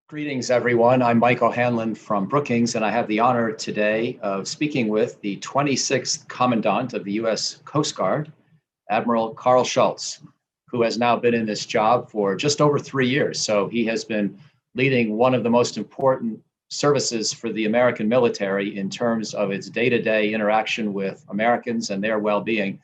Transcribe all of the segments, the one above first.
Greetings, everyone. I'm Michael Hanlon from Brookings, and I have the honor today of speaking with the 26th Commandant of the U.S. Coast Guard, Admiral Karl Schultz, who has now been in this job for just over 3 years. So he has been leading one of the most important services for the American military in terms of its day-to-day interaction with Americans and their well-being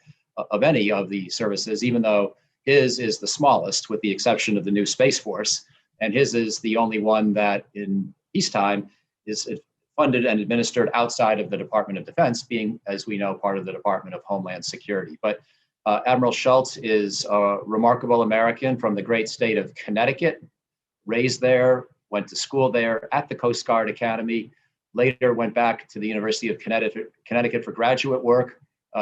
of any of the services, even though his is the smallest, with the exception of the new Space Force. And his is the only one that in peacetime is funded and administered outside of the Department of Defense, being, as we know, part of the Department of Homeland Security. But Admiral Schultz is a remarkable American from the great state of Connecticut, raised there, went to school there at the Coast Guard Academy, later went back to the University of Connecticut for graduate work,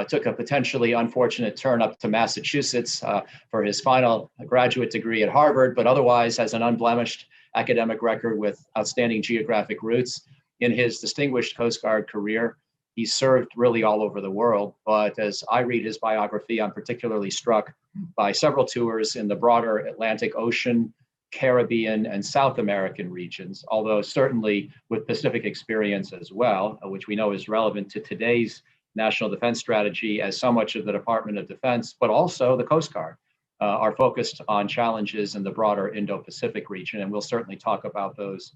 took a potentially unfortunate turn up to Massachusetts for his final graduate degree at Harvard, but otherwise has an unblemished academic record with outstanding geographic roots. In his distinguished Coast Guard career, he served really all over the world, but as I read his biography, I'm particularly struck by several tours in the broader Atlantic Ocean, Caribbean, and South American regions, although certainly with Pacific experience as well, which we know is relevant to today's national defense strategy, as so much of the Department of Defense, but also the Coast Guard, are focused on challenges in the broader Indo-Pacific region. And we'll certainly talk about those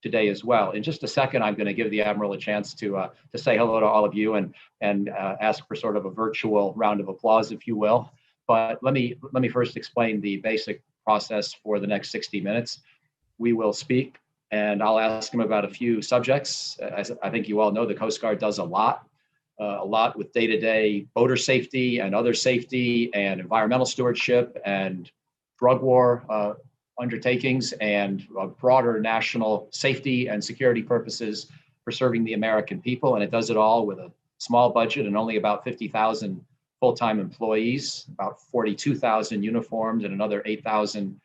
today as well. In just a second, I'm going to give the Admiral a chance to say hello to all of you and ask for sort of a virtual round of applause, if you will. But let me first explain the basic process for the next 60 minutes. We will speak, and I'll ask him about a few subjects. As I think you all know, the Coast Guard does a lot with day-to-day boater safety and other safety and environmental stewardship and drug war undertakings and broader national safety and security purposes for serving the American people. And it does it all with a small budget and only about 50,000 full-time employees, about 42,000 uniformed and another 8,000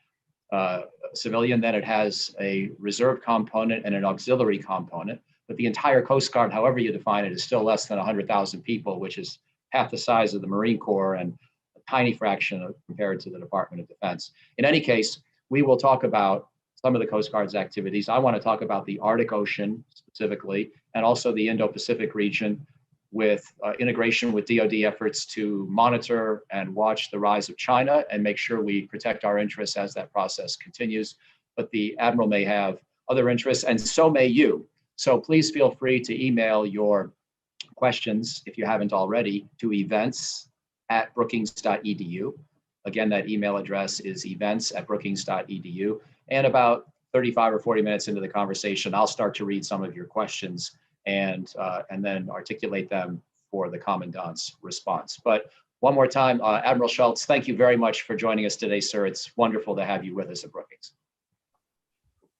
civilian. Then it has a reserve component and an auxiliary component. But the entire Coast Guard, however you define it, is still less than 100,000 people, which is half the size of the Marine Corps and a tiny fraction compared to the Department of Defense. In any case, we will talk about some of the Coast Guard's activities. I want to talk about the Arctic Ocean specifically, and also the Indo-Pacific region with integration with DoD efforts to monitor and watch the rise of China and make sure we protect our interests as that process continues. But the Admiral may have other interests, and so may you. So please feel free to email your questions, if you haven't already, to events@brookings.edu. Again, that email address is events@brookings.edu. And about 35 or 40 minutes into the conversation, I'll start to read some of your questions and then articulate them for the Commandant's response. But one more time, Admiral Schultz, thank you very much for joining us today, sir. It's wonderful to have you with us at Brookings.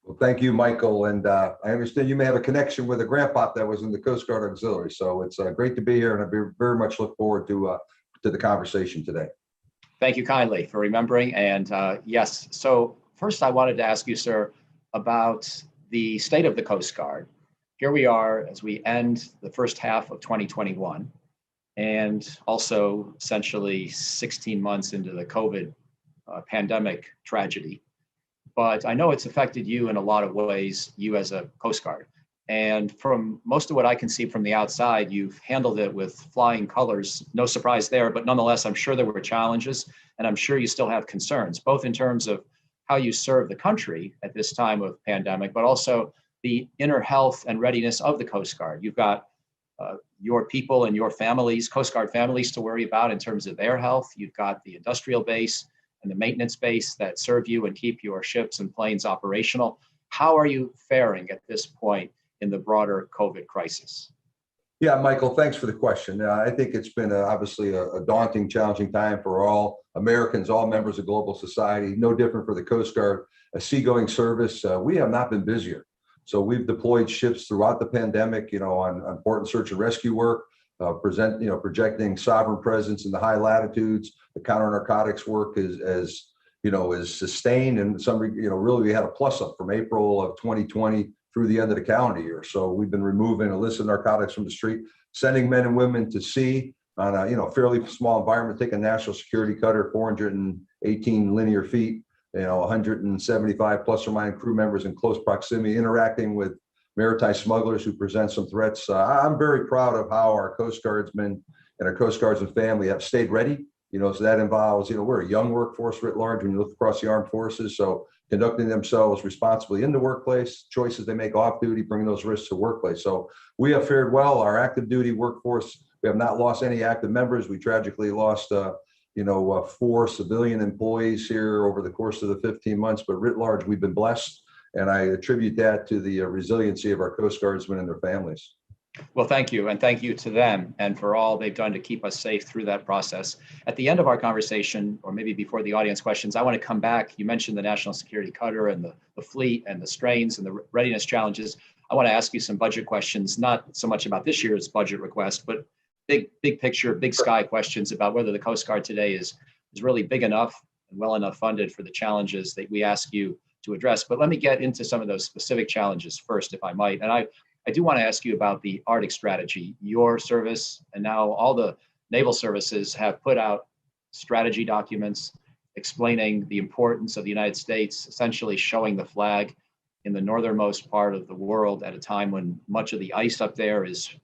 Well, thank you, Michael. And I understand you may have a connection with a grandpa that was in the Coast Guard Auxiliary. So it's great to be here, and I very much look forward to the conversation today. Thank you kindly for remembering. And yes, so first I wanted to ask you, sir, about the state of the Coast Guard. Here we are as we end the first half of 2021, and also essentially 16 months into the COVID pandemic tragedy. But I know it's affected you in a lot of ways, you as a Coast Guard. And from most of what I can see from the outside, you've handled it with flying colors. No surprise there, but nonetheless, I'm sure there were challenges, and I'm sure you still have concerns, both in terms of how you serve the country at this time of pandemic, but also the inner health and readiness of the Coast Guard. You've got your people and your families, Coast Guard families, to worry about in terms of their health. You've got the industrial base and the maintenance base that serve you and keep your ships and planes operational. How are you faring at this point in the broader COVID crisis? Yeah, Michael, thanks for the question. I think it's been obviously a daunting, challenging time for all Americans, all members of global society, no different for the Coast Guard, a seagoing service. We have not been busier. So we've deployed ships throughout the pandemic, on important search and rescue work, projecting sovereign presence in the high latitudes. The counter narcotics work is sustained, and really we had a plus up from April of 2020 through the end of the calendar year. So we've been removing illicit narcotics from the street, sending men and women to sea on a fairly small environment, take a national security cutter, 418 linear feet, 175 plus or minus crew members in close proximity, interacting with maritime smugglers who present some threats. I'm very proud of how our Coast Guardsmen and our Coast Guardsmen family have stayed ready. So that involves, we're a young workforce writ large when you look across the armed forces. So conducting themselves responsibly in the workplace, choices they make off duty, bringing those risks to workplace. So we have fared well. Our active duty workforce, we have not lost any active members. We tragically lost, 4 civilian employees here over the course of the 15 months, but writ large, we've been blessed. And I attribute that to the resiliency of our Coast Guardsmen and their families. Well, thank you. And thank you to them and for all they've done to keep us safe through that process. At the end of our conversation, or maybe before the audience questions, I want to come back. You mentioned the National Security Cutter and the fleet and the strains and the readiness challenges. I want to ask you some budget questions, not so much about this year's budget request, but big picture, big sky questions about whether the Coast Guard today is really big enough and well enough funded for the challenges that we ask you to address. But let me get into some of those specific challenges first, if I might. And I do want to ask you about the Arctic strategy. Your service and now all the naval services have put out strategy documents explaining the importance of the United States, essentially showing the flag in the northernmost part of the world at a time when much of the ice up there is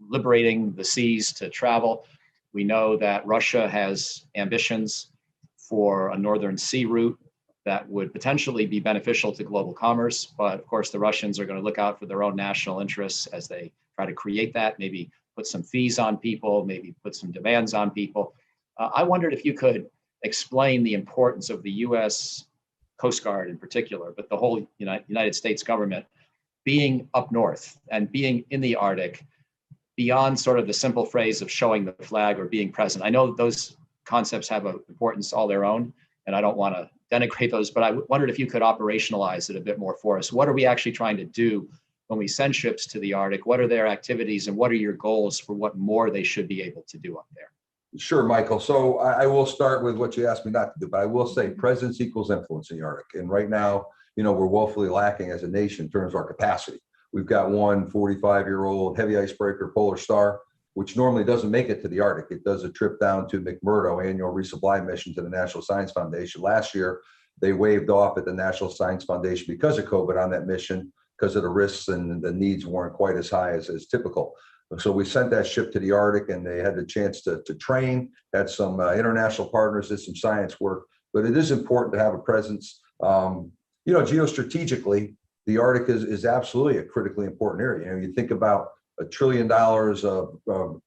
liberating the seas to travel. We know that Russia has ambitions for a northern sea route that would potentially be beneficial to global commerce. But of course, the Russians are going to look out for their own national interests as they try to create that, maybe put some fees on people, maybe put some demands on people. I wondered if you could explain the importance of the U.S. Coast Guard in particular, but the whole United States government being up north and being in the Arctic beyond sort of the simple phrase of showing the flag or being present. I know those concepts have an importance all their own, and I don't want to denigrate those, but I wondered if you could operationalize it a bit more for us. What are we actually trying to do when we send ships to the Arctic? What are their activities and what are your goals for what more they should be able to do up there? Sure, Michael. So I will start with what you asked me not to do, but I will say presence equals influence in the Arctic. And right now, we're woefully lacking as a nation in terms of our capacity. We've got one 45-year-old heavy icebreaker Polar Star, which normally doesn't make it to the Arctic. It does a trip down to McMurdo annual resupply mission to the National Science Foundation. Last year, they waived off at the National Science Foundation because of COVID on that mission, because of the risks and the needs weren't quite as high as typical. So we sent that ship to the Arctic and they had the chance to train, had some international partners, did some science work, but it is important to have a presence. Geostrategically, the Arctic is absolutely a critically important area. You think about $1 trillion of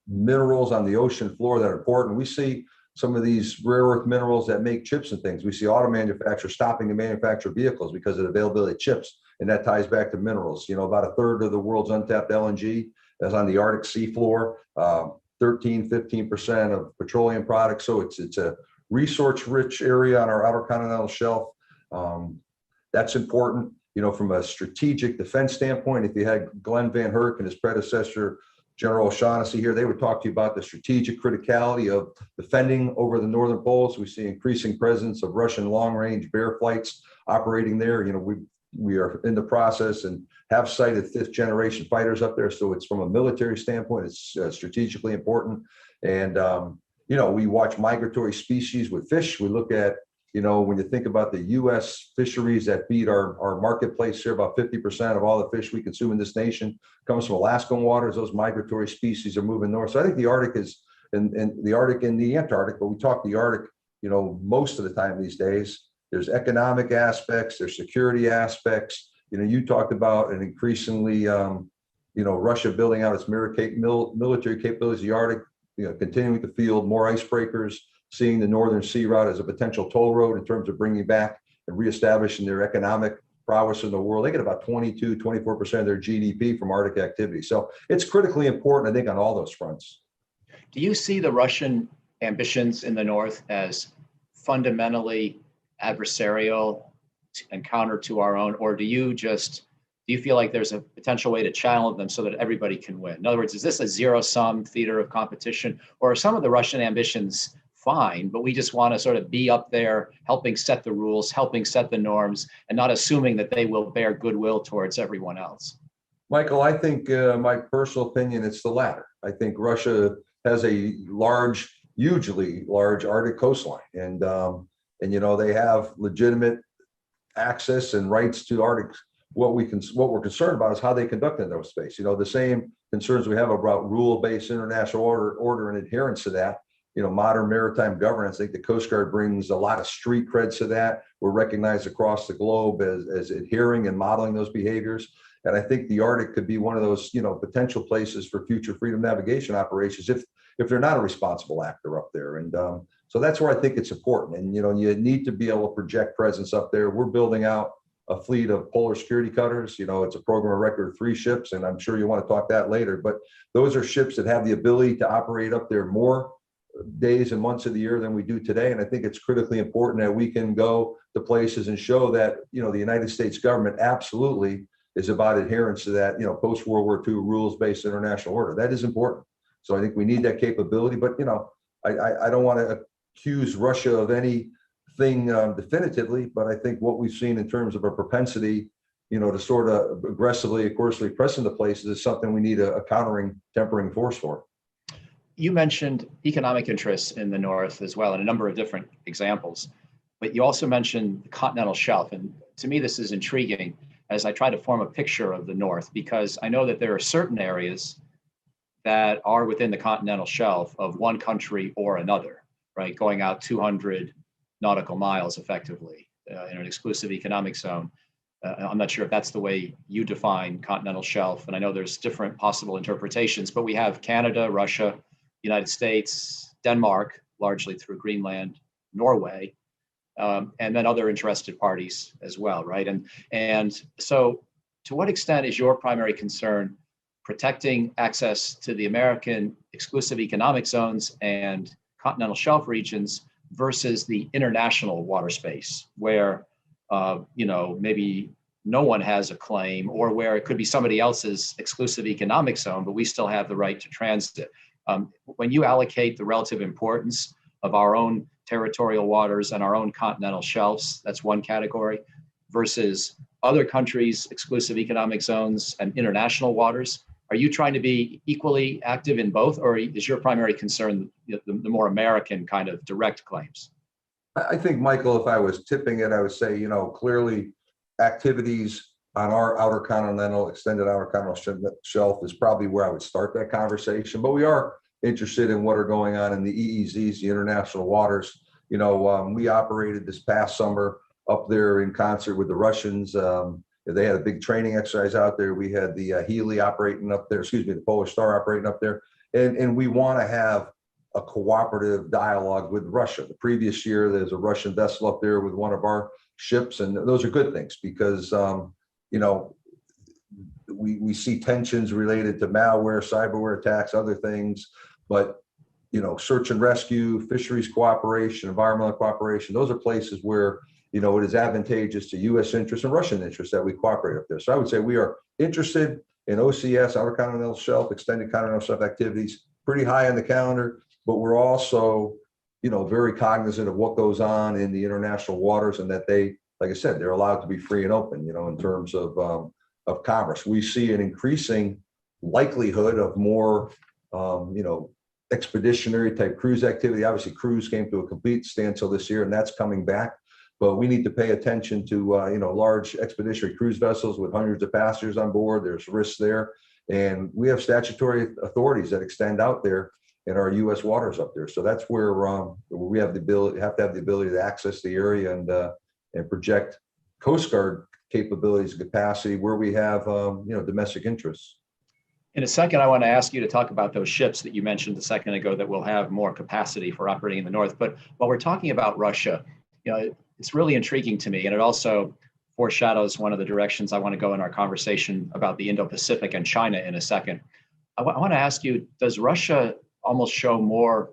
minerals on the ocean floor that are important. We see some of these rare earth minerals that make chips and things. We see auto manufacturers stopping to manufacture vehicles because of the availability of chips, and that ties back to minerals. About a third of the world's untapped LNG is on the Arctic seafloor, 15% of petroleum products. So it's a resource-rich area on our outer continental shelf. That's important. From a strategic defense standpoint, if you had Glenn Van Herk and his predecessor, General O'Shaughnessy here, they would talk to you about the strategic criticality of defending over the northern poles. We see increasing presence of Russian long-range bear flights operating there. We are in the process and have sighted 5th-generation fighters up there. So it's from a military standpoint, it's strategically important. And, we watch migratory species with fish. We look at, when you think about the U.S. fisheries that feed our marketplace here, about 50% of all the fish we consume in this nation comes from Alaskan waters. Those migratory species are moving north. So I think the Arctic is, and the Arctic and the Antarctic, but we talk the Arctic, most of the time these days. There's economic aspects, there's security aspects. You talked about an increasingly, Russia building out its military capabilities, the Arctic, continuing to field more icebreakers, seeing the northern sea route as a potential toll road in terms of bringing back and reestablishing their economic prowess in the world. They get about 24% of their GDP from Arctic activity. So it's critically important, I think, on all those fronts. Do you see the Russian ambitions in the north as fundamentally adversarial and counter to our own, or do you feel like there's a potential way to channel them so that everybody can win? In other words, is this a zero-sum theater of competition, or are some of the Russian ambitions fine, but we just want to sort of be up there helping set the rules, helping set the norms, and not assuming that they will bear goodwill towards everyone else? Michael, I think my personal opinion, it's the latter. I think Russia has a large hugely large Arctic coastline, and they have legitimate access and rights to Arctic. What we're concerned about is how they conduct in those space. The same concerns we have about rule-based international order and adherence to that. Modern maritime governance. I think the Coast Guard brings a lot of street creds to that. We're recognized across the globe as adhering and modeling those behaviors. And I think the Arctic could be one of those, potential places for future freedom navigation operations if they're not a responsible actor up there. And so that's where I think it's important. And, you need to be able to project presence up there. We're building out a fleet of polar security cutters. It's a program of record of 3 ships, and I'm sure you want to talk that later. But those are ships that have the ability to operate up there more days and months of the year than we do today. And I think it's critically important that we can go to places and show that, the United States government absolutely is about adherence to that, post-World War II rules-based international order. That is important. So I think we need that capability. But, I don't want to accuse Russia of anything definitively, but I think what we've seen in terms of a propensity, to sort of aggressively, of course, press into places is something we need a countering, tempering force for. You mentioned economic interests in the North as well, in a number of different examples, but you also mentioned the continental shelf. And to me, this is intriguing as I try to form a picture of the North, because I know that there are certain areas that are within the continental shelf of one country or another, right? Going out 200 nautical miles effectively in an exclusive economic zone. I'm not sure if that's the way you define continental shelf. And I know there's different possible interpretations, but we have Canada, Russia, United States, Denmark, largely through Greenland, Norway, and then other interested parties as well, right? And so to what extent is your primary concern protecting access to the American exclusive economic zones and continental shelf regions versus the international water space where, maybe no one has a claim, or where it could be somebody else's exclusive economic zone, but we still have the right to transit? When you allocate the relative importance of our own territorial waters and our own continental shelves, that's one category, versus other countries' exclusive economic zones and international waters, are you trying to be equally active in both, or is your primary concern the more American kind of direct claims? I think, Michael, if I was tipping it, I would say, clearly activities on our extended outer continental shelf is probably where I would start that conversation. But we are interested in what are going on in the EEZs, the international waters. We operated this past summer up there in concert with the Russians. They had a big training exercise out there. We had the Healy operating up there, the Polar Star operating up there. And we want to have a cooperative dialogue with Russia. The previous year, there's a Russian vessel up there with one of our ships. And those are good things because, we see tensions related to malware, cyberware attacks, other things. But, search and rescue, fisheries cooperation, environmental cooperation, those are places where it is advantageous to U.S. interests and Russian interests that we cooperate up there. So I would say we are interested in OCS, Outer Continental Shelf, extended continental shelf activities, pretty high on the calendar, but we're also, very cognizant of what goes on in the international waters and that they, like I said, they're allowed to be free and open, in terms of commerce. We see an increasing likelihood of more, expeditionary type cruise activity. Obviously, cruise came to a complete standstill this year, and that's coming back. But we need to pay attention to, large expeditionary cruise vessels with hundreds of passengers on board. There's risks there. And we have statutory authorities that extend out there in our U.S. waters up there. So that's where we have to have the ability to access the area and project Coast Guard capabilities and capacity where we have, domestic interests. In a second, I want to ask you to talk about those ships that you mentioned a second ago that will have more capacity for operating in the North. But while we're talking about Russia, it's really intriguing to me, and it also foreshadows one of the directions I want to go in our conversation about the Indo-Pacific and China in a second. I want to ask you, does Russia almost show more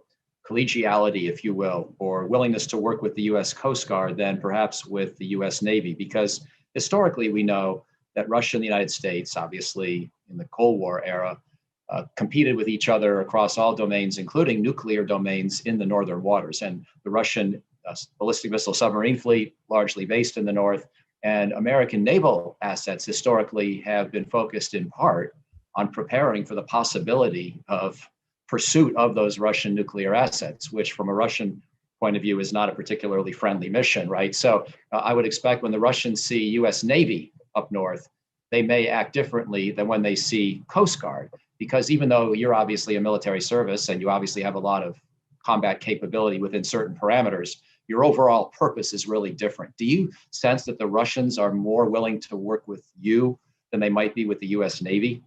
collegiality, if you will, or willingness to work with the U.S. Coast Guard than perhaps with the U.S. Navy? Because historically, we know that Russia and the United States, obviously in the Cold War era, competed with each other across all domains, including nuclear domains in the northern waters. And the Russian ballistic missile submarine fleet, largely based in the North, and American naval assets historically have been focused in part on preparing for the possibility of pursuit of those Russian nuclear assets, which from a Russian point of view is not a particularly friendly mission, right? So I would expect when the Russians see US Navy up north, they may act differently than when they see Coast Guard, because even though you're obviously a military service and you obviously have a lot of combat capability within certain parameters, your overall purpose is really different. Do you sense that the Russians are more willing to work with you than they might be with the US Navy?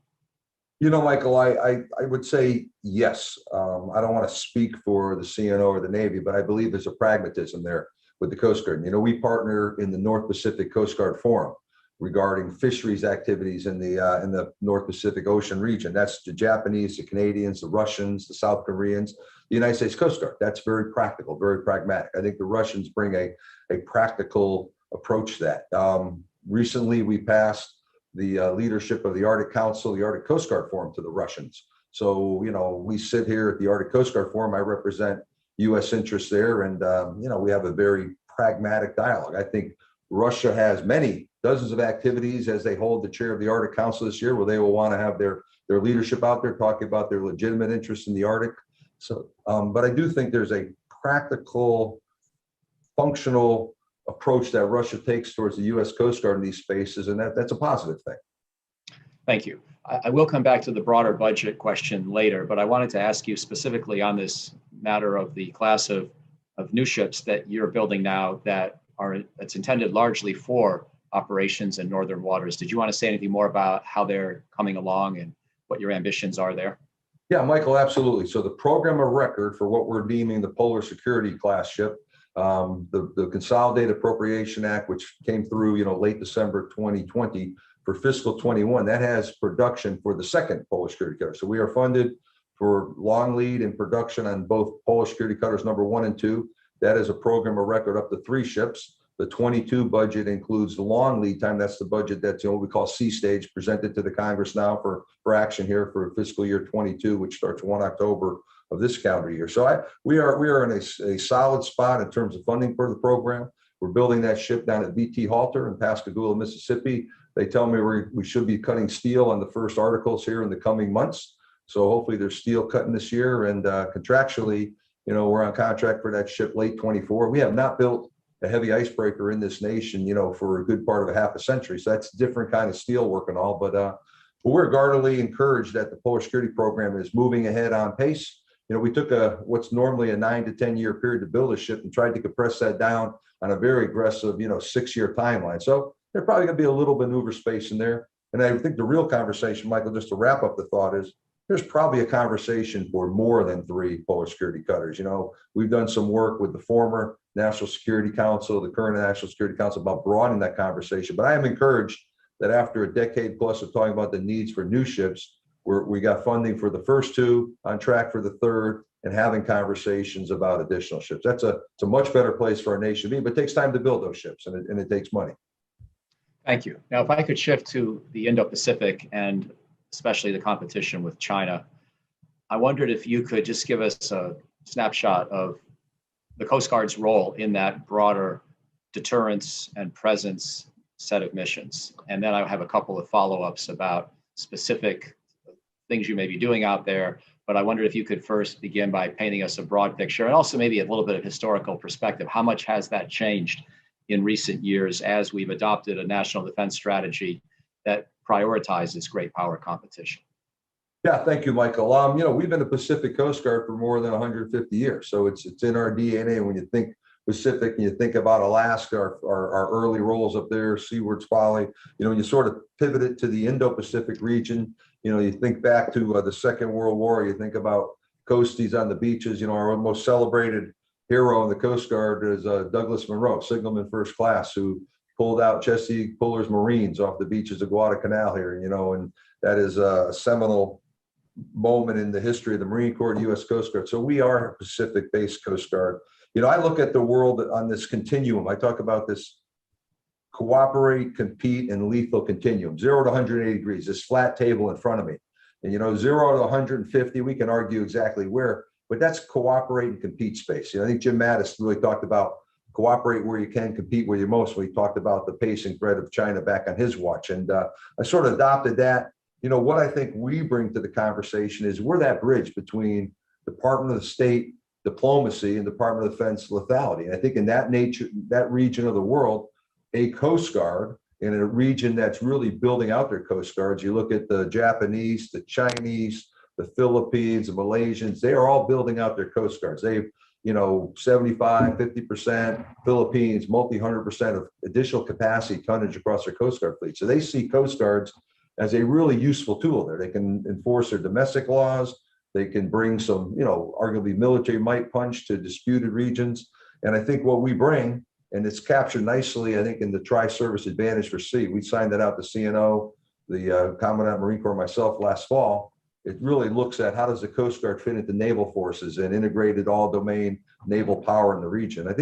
You know, Michael, I would say yes. I don't want to speak for the CNO or the Navy, but I believe there's a pragmatism there with the Coast Guard. You know, we partner in the North Pacific Coast Guard Forum regarding fisheries activities in the North Pacific Ocean region. That's the Japanese, the Canadians, the Russians, the South Koreans, the United States Coast Guard. That's very practical, very pragmatic. I think the Russians bring a practical approach to that. Recently, we passed the leadership of the Arctic Council, the Arctic Coast Guard Forum to the Russians. So, you know, we sit here at the Arctic Coast Guard Forum. I represent U.S. interests there, and, you know, we have a very pragmatic dialogue. I think Russia has dozens of activities as they hold the chair of the Arctic Council this year, where they will want to have their leadership out there talking about their legitimate interests in the Arctic. So, but I do think there's a practical, functional approach that Russia takes towards the U.S. Coast Guard in these spaces, and that's a positive thing. Thank you. I will come back to the broader budget question later, but I wanted to ask you specifically on this matter of the class of new ships that you're building now that's intended largely for operations in northern waters. Did you want to say anything more about how they're coming along and what your ambitions are there? Yeah, Michael, absolutely. So the program of record for what we're deeming the Polar Security class ship, the Consolidated Appropriation Act, which came through, you know, late December 2020 for fiscal 21, that has production for the second Polar Security cutter. So we are funded for long lead and production on both Polar Security cutters number 1 and 2. That is a program of record up to 3 ships. The 22 budget includes the long lead time. That's the budget that's, you know, what we call C stage, presented to the Congress now for action here for fiscal year 22, which starts 1 October of this calendar year. So we are in a solid spot in terms of funding for the program. We're building that ship down at VT Halter in Pascagoula, Mississippi. They tell me we should be cutting steel on the first articles here in the coming months. So hopefully there's steel cutting this year, and contractually, you know, we're on contract for that ship late 24. We have not built a heavy icebreaker in this nation, you know, for a good part of a half a century. So that's different kind of steel work and all, but we're guardedly encouraged that the Polar Security program is moving ahead on pace. You know, we took what's normally a 9 to 10 year period to build a ship and tried to compress that down on a very aggressive, you know, 6-year timeline. So there's probably going to be a little maneuver space in there. And I think the real conversation, Michael, just to wrap up the thought, is there's probably a conversation for more than 3 Polar Security cutters. You know, we've done some work with the former National Security Council, the current National Security Council, about broadening that conversation. But I am encouraged that after a decade plus of talking about the needs for new ships, we got funding for the first 2, on track for the third, and having conversations about additional ships. It's a much better place for our nation to be, but it takes time to build those ships, and it takes money. Thank you. Now, if I could shift to the Indo-Pacific and especially the competition with China, I wondered if you could just give us a snapshot of the Coast Guard's role in that broader deterrence and presence set of missions. And then I have a couple of follow-ups about specific things you may be doing out there. But I wondered if you could first begin by painting us a broad picture and also maybe a little bit of historical perspective. How much has that changed in recent years as we've adopted a national defense strategy that prioritizes great power competition? Yeah, thank you, Michael. You know, we've been a Pacific Coast Guard for more than 150 years. So it's in our DNA. When you think Pacific and you think about Alaska, our early roles up there, Seaward's Folly, you know, when you sort of pivot it to the Indo-Pacific region, you know, you think back to the Second World War, you think about coasties on the beaches. You know, our most celebrated hero in the Coast Guard is Douglas Monroe, signalman first class, who pulled out Chesapeake Pullers Marines off the beaches of Guadalcanal here, you know, and that is a seminal moment in the history of the Marine Corps and U.S. Coast Guard. So we are a Pacific-based Coast Guard. You know, I look at the world on this continuum. I talk about this cooperate, compete, and lethal continuum, 0 to 180 degrees, this flat table in front of me. And, you know, 0 to 150, we can argue exactly where, but that's cooperate and compete space. You know, I think Jim Mattis really talked about cooperate where you can, compete where you most. We talked about the pacing threat of China back on his watch. And I sort of adopted that what I think we bring to the conversation is we're that bridge between Department of State diplomacy and Department of Defense lethality. And I think in that region of the world, a Coast Guard in a region that's really building out their Coast Guards, you look at the Japanese, the Chinese, the Philippines, the Malaysians, they are all building out their Coast Guards. They've 75, 50%, Philippines, multi 100% of additional capacity tonnage across their Coast Guard fleet. So they see Coast Guards as a really useful tool there. They can enforce their domestic laws. They can bring some, arguably military might punch to disputed regions. And I think what we bring, and it's captured nicely, I think, in the Tri-Service Advantage for Sea. We signed that out to CNO, the Commandant Marine Corps, myself last fall. It really looks at how does the Coast Guard fit into naval forces and integrated all-domain naval power in the region. I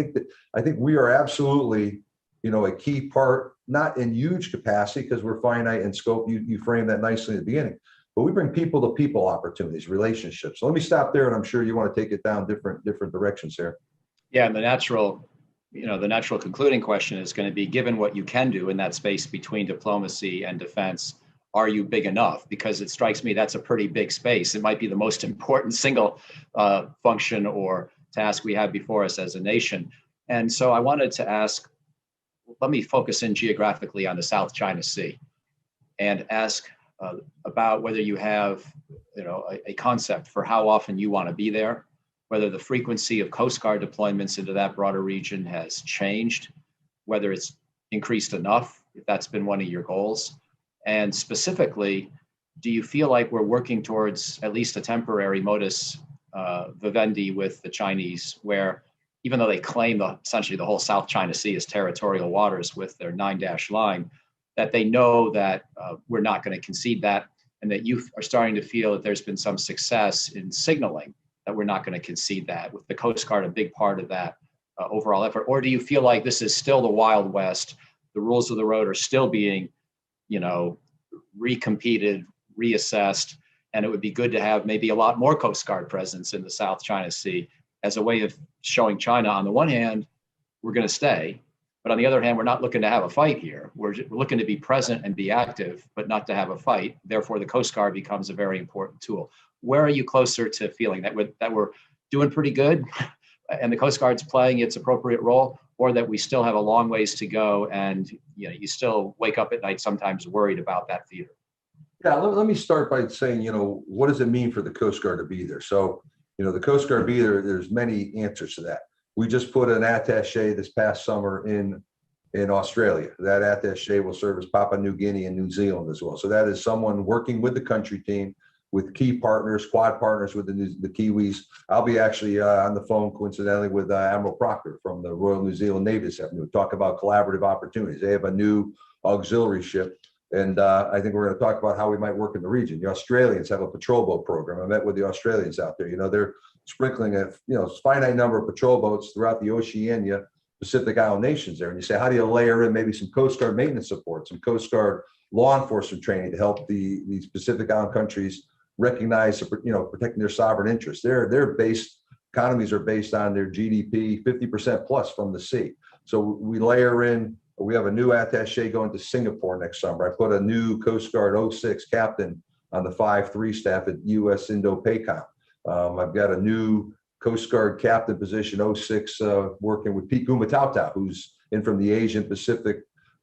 think we are absolutely, a key part, not in huge capacity because we're finite in scope. You framed that nicely at the beginning. But we bring people-to-people opportunities, relationships. So let me stop there, and I'm sure you want to take it down different directions here. Yeah, and the natural concluding question is going to be, given what you can do in that space between diplomacy and defense, are you big enough? Because it strikes me that's a pretty big space. It might be the most important single function or task we have before us as a nation. And so I wanted to ask, let me focus in geographically on the South China Sea and ask about whether you have, a concept for how often you want to be there, whether the frequency of Coast Guard deployments into that broader region has changed, whether it's increased enough, if that's been one of your goals. And specifically, do you feel like we're working towards at least a temporary modus vivendi with the Chinese, where even though they claim essentially the whole South China Sea is territorial waters with their 9-dash line, that they know that we're not going to concede that, and that you are starting to feel that there's been some success in signaling that we're not going to concede that, with the Coast Guard a big part of that overall effort? Or do you feel like this is still the Wild West, the rules of the road are still being, recompeted, reassessed, and it would be good to have maybe a lot more Coast Guard presence in the South China Sea as a way of showing China, on the one hand, we're going to stay, but on the other hand, we're not looking to have a fight here. We're looking to be present and be active, but not to have a fight. Therefore, the Coast Guard becomes a very important tool. Where are you closer to feeling that we're doing pretty good and the Coast Guard's playing its appropriate role, or that we still have a long ways to go and you still wake up at night sometimes worried about that theater? Yeah, let me start by saying, what does it mean for the Coast Guard to be there? So, the Coast Guard be there, there's many answers to that. We just put an attaché this past summer in Australia. That attaché will serve as Papua New Guinea and New Zealand as well. So that is someone working with the country team, with key partners, quad partners with the Kiwis. I'll be actually on the phone, coincidentally, with Admiral Proctor from the Royal New Zealand Navy this afternoon. Talk about collaborative opportunities. They have a new auxiliary ship, and I think we're going to talk about how we might work in the region. The Australians have a patrol boat program. I met with the Australians out there. They're sprinkling a finite number of patrol boats throughout the Oceania, Pacific Island nations there. And you say, how do you layer in maybe some Coast Guard maintenance support, some Coast Guard law enforcement training to help these Pacific Island countries recognize, protecting their sovereign interests? Their economies are based on their GDP 50% plus from the sea. So we layer in. We have a new attaché going to Singapore next summer. I put a new Coast Guard 06 captain on the 5-3 staff at U.S. Indo-Pacific. I've got a new Coast Guard captain position 06 working with Pete Gumatauta, who's in from the Asian Pacific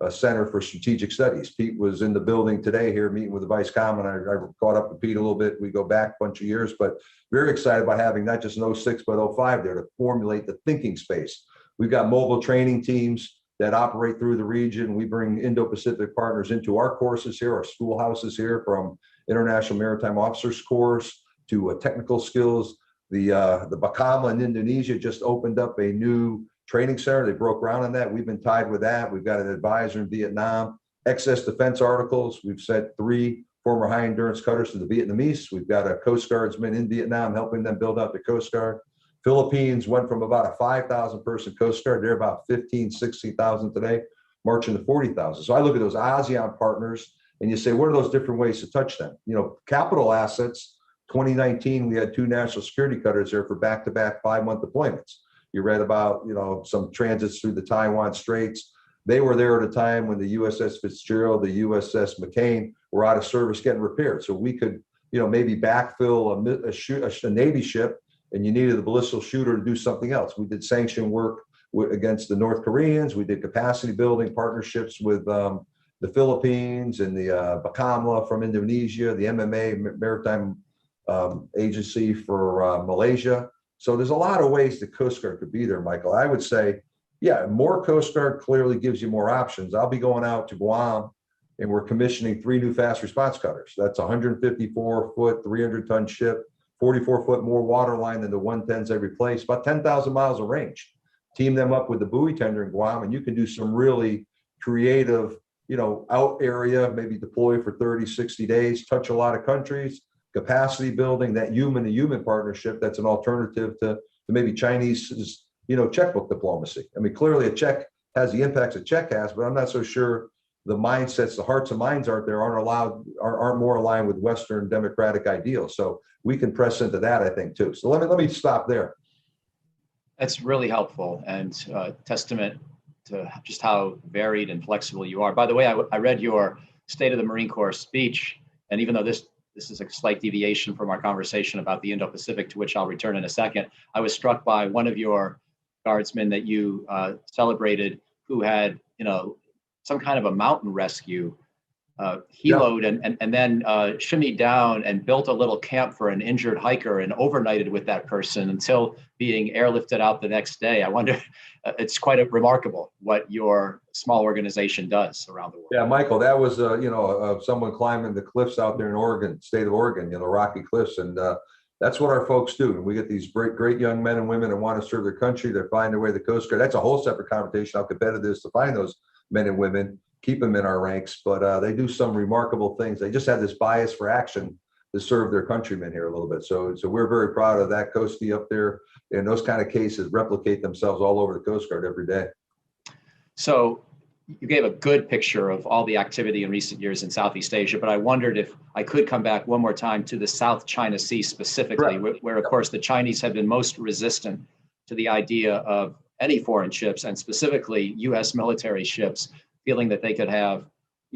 Center for Strategic Studies. Pete was in the building today here meeting with the Vice Commandant. I caught up with Pete a little bit. We go back a bunch of years, but very excited about having not just an 06, but 05 there to formulate the thinking space. We've got mobile training teams that operate through the region. We bring Indo-Pacific partners into our courses here, our schoolhouses here, from International Maritime Officers course to technical skills. The Bakamla in Indonesia just opened up a new training center. They broke ground on that. We've been tied with that. We've got an advisor in Vietnam. Excess defense articles. We've sent 3 former high endurance cutters to the Vietnamese. We've got a Coast Guardsman in Vietnam helping them build out the Coast Guard. Philippines went from about a 5,000 person Coast Guard. They're about 15, 16,000 today, marching to 40,000. So I look at those ASEAN partners and you say, what are those different ways to touch them? Capital assets. 2019, we had 2 national security cutters there for back-to-back 5-month deployments. You read about, some transits through the Taiwan Straits. They were there at a time when the USS Fitzgerald, the USS McCain were out of service getting repaired. So we could, maybe backfill a Navy ship and you needed a ballistic shooter to do something else. We did sanction work against the North Koreans. We did capacity building partnerships with the Philippines and the Bakamla from Indonesia, the MMA Maritime Agency for Malaysia. So there's a lot of ways the Coast Guard could be there, Michael. I would say, yeah, more Coast Guard clearly gives you more options. I'll be going out to Guam and we're commissioning 3 new fast response cutters. That's a 154-foot, 300-ton ship, 44-foot more water line than the 110s they replace, about 10,000 miles of range. Team them up with the buoy tender in Guam, and you can do some really creative, out area, maybe deploy for 30, 60 days, touch a lot of countries, capacity building, that human-to-human partnership. That's an alternative to maybe Chinese, checkbook diplomacy. I mean, clearly a check has the impacts a check has, but I'm not so sure the mindsets, the hearts and minds aren't more aligned with Western democratic ideals. So we can press into that, I think, too. So let me stop there. That's really helpful and testament to just how varied and flexible you are. By the way, I read your State of the Marine Corps speech, and even though this is a slight deviation from our conversation about the Indo-Pacific, to which I'll return in a second, I was struck by one of your guardsmen that you celebrated who had, some kind of a mountain rescue heloed and then shimmied down and built a little camp for an injured hiker and overnighted with that person until being airlifted out the next day. I wonder, it's quite remarkable what your small organization does around the world. Yeah, Michael, that was, someone climbing the cliffs out there in Oregon, state of Oregon, the Rocky Cliffs. And that's what our folks do. And we get these great young men and women that want to serve their country. They find their way to the Coast Guard. That's a whole separate conversation, how competitive it is to find those men and women, keep them in our ranks, but they do some remarkable things. They just have this bias for action to serve their countrymen here a little bit. So we're very proud of that. Coastie up there, and those kind of cases replicate themselves all over the Coast Guard every day. So you gave a good picture of all the activity in recent years in Southeast Asia, but I wondered if I could come back one more time to the South China Sea specifically, where of course the Chinese have been most resistant to the idea of any foreign ships, and specifically U.S. military ships, feeling that they could have,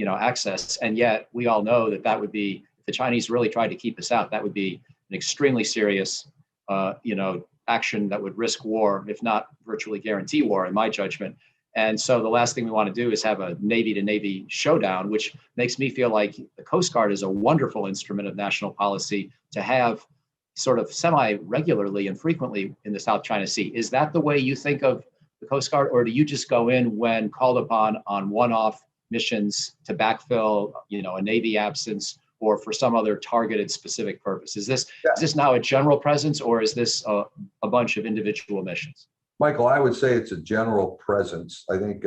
access. And yet we all know that would be, if the Chinese really tried to keep us out, that would be an extremely serious, action that would risk war, if not virtually guarantee war, in my judgment. And so the last thing we want to do is have a Navy to Navy showdown, which makes me feel like the Coast Guard is a wonderful instrument of national policy to have sort of semi-regularly and frequently in the South China Sea. Is that the way you think of the Coast Guard, or do you just go in when called upon on one-off missions to backfill, a Navy absence, or for some other targeted specific purpose? Is this now a general presence, or is this a bunch of individual missions? Michael, I would say it's a general presence. I think,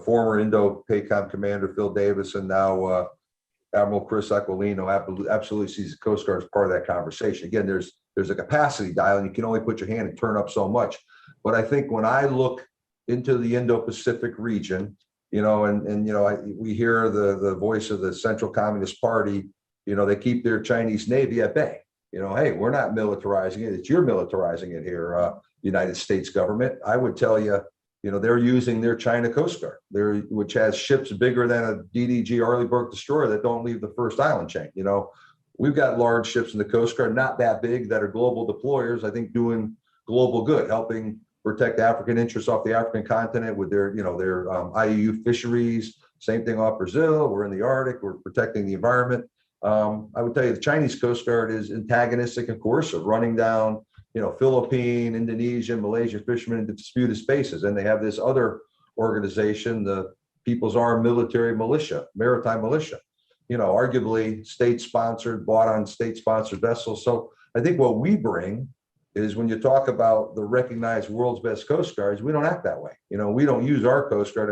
former Indo-Pacific Commander Phil Davis and now Admiral Chris Aquilino absolutely sees the Coast Guard as part of that conversation. Again, there's a capacity dial, and you can only put your hand and turn up so much. But I think when I look into the Indo-Pacific region, we hear the voice of the Central Communist Party. They keep their Chinese Navy at bay. Hey, we're not militarizing it. It's you're militarizing it here, United States government. I would tell you, they're using their China Coast Guard, which has ships bigger than a DDG Arleigh destroyer that don't leave the first island chain. We've got large ships in the Coast Guard, not that big, that are global deployers, I think doing global good, helping protect African interests off the African continent with their IUU fisheries. Same thing off Brazil. We're in the Arctic. We're protecting the environment. I would tell you the Chinese Coast Guard is antagonistic and coercive, running down, Philippine, Indonesian, Malaysian fishermen into disputed spaces. And they have this other organization, the People's Armed Military Militia, Maritime Militia, arguably state-sponsored, bought on state-sponsored vessels. So I think what we bring is, when you talk about the recognized world's best Coast Guards, we don't act that way. We don't use our Coast Guard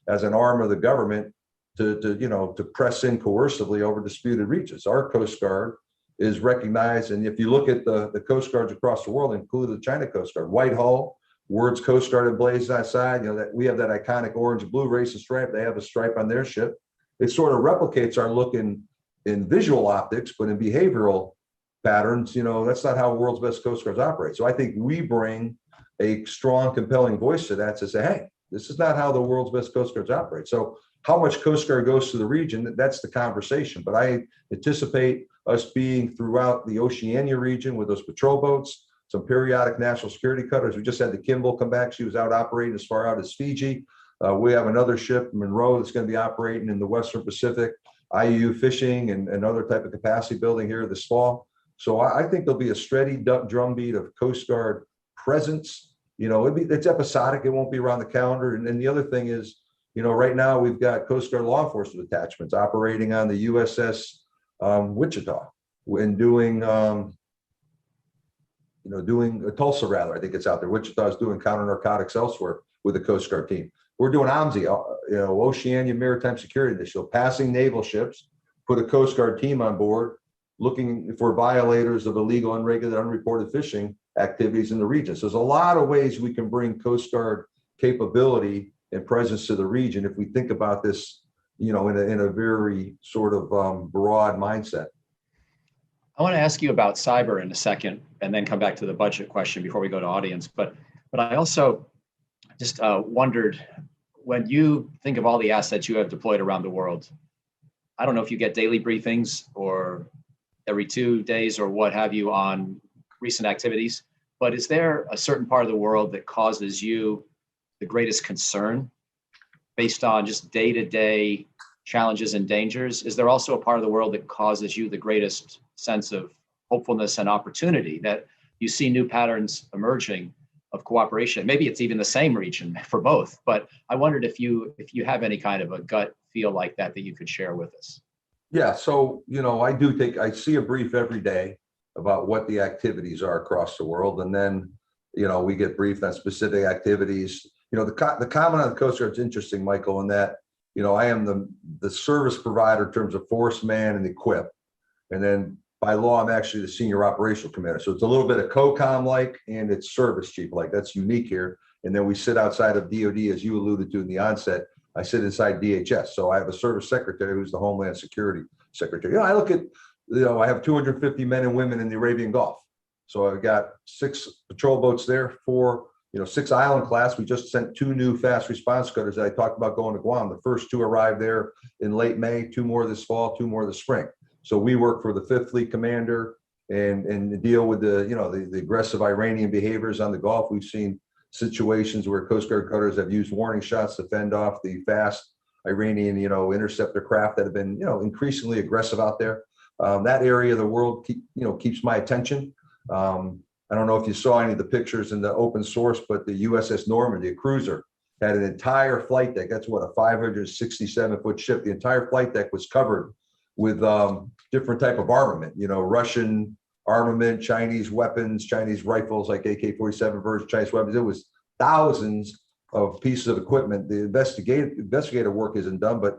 as an arm of the government to press in coercively over disputed regions. Our Coast Guard is recognized, and if you look at the Coast Guards across the world, including the China Coast Guard, white hull, words Coast Guard emblazoned outside. That we have that iconic orange and blue racing stripe. They have a stripe on their ship. It sort of replicates our look in visual optics, but in behavioral patterns, that's not how world's best Coast Guards operate. So I think we bring a strong, compelling voice to that to say, hey, This is not how the world's best Coast Guards operate. So how much Coast Guard goes to the region, that's the conversation. But I anticipate us being throughout the Oceania region with those patrol boats, some periodic national security cutters. We just had the Kimball come back. She was out operating as far out as Fiji. We have another ship, Monroe, that's going to be operating in the Western Pacific, IU fishing and other type of capacity building here this fall. So I think there'll be a steady drumbeat of Coast Guard presence. It's episodic. It won't be around the calendar. And then the other thing is, right now we've got Coast Guard law enforcement detachments operating on the USS Wichita and doing a Tulsa, rather. I think it's out there. Wichita is doing counter narcotics elsewhere with the Coast Guard team. We're doing OMSI, Oceania Maritime Security Initiative, passing naval ships, put a Coast Guard team on board, looking for violators of illegal, unregulated, unreported fishing activities in the region. So there's a lot of ways we can bring Coast Guard capability and presence to the region if we think about this, in a very sort of broad mindset. I want to ask you about cyber in a second, and then come back to the budget question before we go to audience. But I also just wondered, when you think of all the assets you have deployed around the world, I don't know if you get daily briefings or every 2 days or what have you on recent activities, but is there a certain part of the world that causes you the greatest concern based on just day-to-day challenges and dangers? Is there also a part of the world that causes you the greatest sense of hopefulness and opportunity, that you see new patterns emerging of cooperation? Maybe it's even the same region for both, but I wondered if you have any kind of a gut feel like that you could share with us. Yeah, so I see a brief every day about what the activities are across the world, and then we get briefed on specific activities. The Commandant of the Coast Guard is interesting, Michael, in that I am the service provider in terms of force, man, and equip, and then by law I'm actually the senior operational commander. So it's a little bit of COCOM like, and it's service chief like. That's unique here. And then we sit outside of DoD, as you alluded to in the onset. I sit inside DHS. So I have a service secretary who's the Homeland Security Secretary. I look at, I have 250 men and women in the Arabian Gulf. So I've got 6 patrol boats there, 4, 6 island class. We just sent 2 new fast response cutters that I talked about going to Guam. The first 2 arrived there in late May, 2 more this fall, 2 more this spring. So we work for the 5th Fleet Commander and deal with the aggressive Iranian behaviors on the Gulf. We've seen situations where Coast Guard cutters have used warning shots to fend off the fast Iranian, interceptor craft that have been, increasingly aggressive out there. That area of the world, keeps my attention. I don't know if you saw any of the pictures in the open source, but the USS Normandy, a cruiser, had an entire flight deck. That's what, a 567-foot ship. The entire flight deck was covered with different type of armament, Russian armament, Chinese weapons, Chinese rifles like AK-47 version, Chinese weapons. It was thousands of pieces of equipment. The investigative work isn't done, but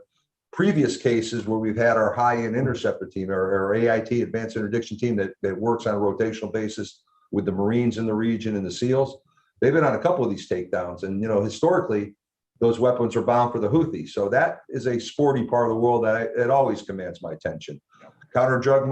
previous cases where we've had our high-end interceptor team, or AIT, Advanced Interdiction Team, that works on a rotational basis with the Marines in the region and the SEALs, they've been on a couple of these takedowns. And, historically, those weapons are bound for the Houthis. So that is a sporty part of the world that it always commands my attention. Counter drug,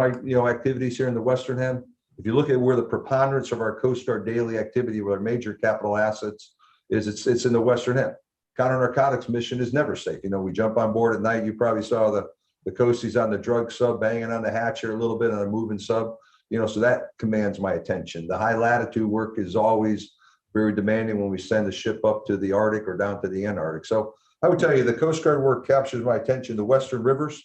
activities here in the Western Hem. If you look at where the preponderance of our Coast Guard daily activity, where our major capital assets is, it's in the Western Hem. Counter narcotics mission is never safe. We jump on board at night. You probably saw the coasties on the drug sub banging on the hatch here a little bit on a moving sub. So that commands my attention. The high latitude work is always very demanding when we send a ship up to the Arctic or down to the Antarctic. So I would tell you the Coast Guard work captures my attention. The Western rivers,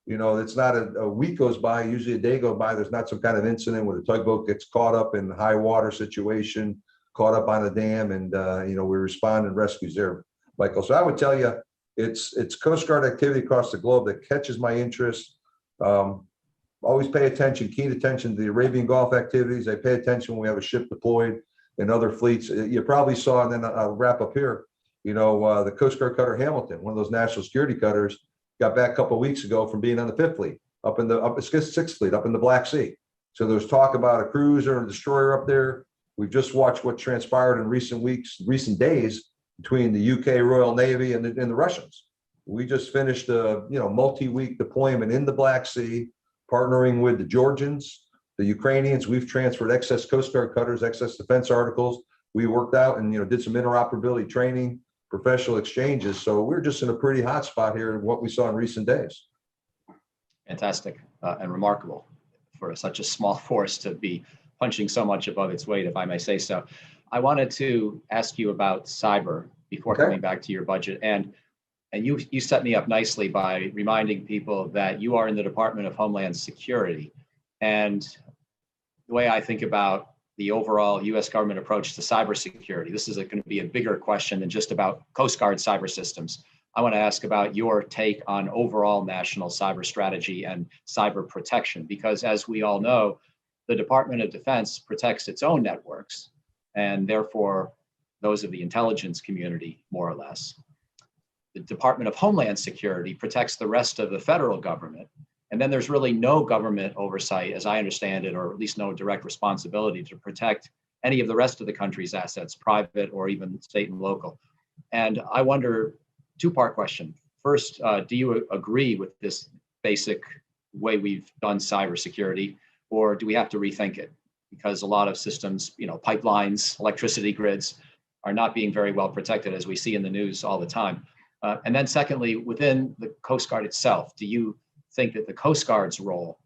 it's not a week goes by, usually a day goes by, there's not some kind of incident where the tugboat gets caught up in high water situation, caught up on a dam, and we respond and rescues there, Michael. So I would tell you it's Coast Guard activity across the globe that catches my interest. Always pay attention, keen attention to the Arabian Gulf activities. I pay attention when we have a ship deployed in other fleets. You probably saw, and then I'll wrap up here, the Coast Guard cutter Hamilton, one of those national security cutters, got back a couple of weeks ago from being on the 5th Fleet, up 6th Fleet, up in the Black Sea. So there was talk about a cruiser and a destroyer up there. We've just watched what transpired in recent days between the UK Royal Navy and the Russians. We just finished a multi-week deployment in the Black Sea, partnering with the Georgians, the Ukrainians. We've transferred excess Coast Guard cutters, excess defense articles. We worked out and did some interoperability training, professional exchanges. So we're just in a pretty hot spot here in what we saw in recent days. Fantastic and remarkable for such a small force to be punching so much above its weight, if I may say so. I wanted to ask you about cyber before coming back to your budget. And you set me up nicely by reminding people that you are in the Department of Homeland Security. And the way I think about the overall U.S. government approach to cybersecurity, this is going to be a bigger question than just about Coast Guard cyber systems. I want to ask about your take on overall national cyber strategy and cyber protection, because as we all know, the Department of Defense protects its own networks, and therefore those of the intelligence community, more or less. The Department of Homeland Security protects the rest of the federal government. And then there's really no government oversight, as I understand it, or at least no direct responsibility to protect any of the rest of the country's assets, private or even state and local. And I wonder, two-part question. First, do you agree with this basic way we've done cybersecurity, or do we have to rethink it? Because a lot of systems, pipelines, electricity grids are not being very well protected, as we see in the news all the time. And then secondly, within the Coast Guard itself, do you think that the Coast Guard's role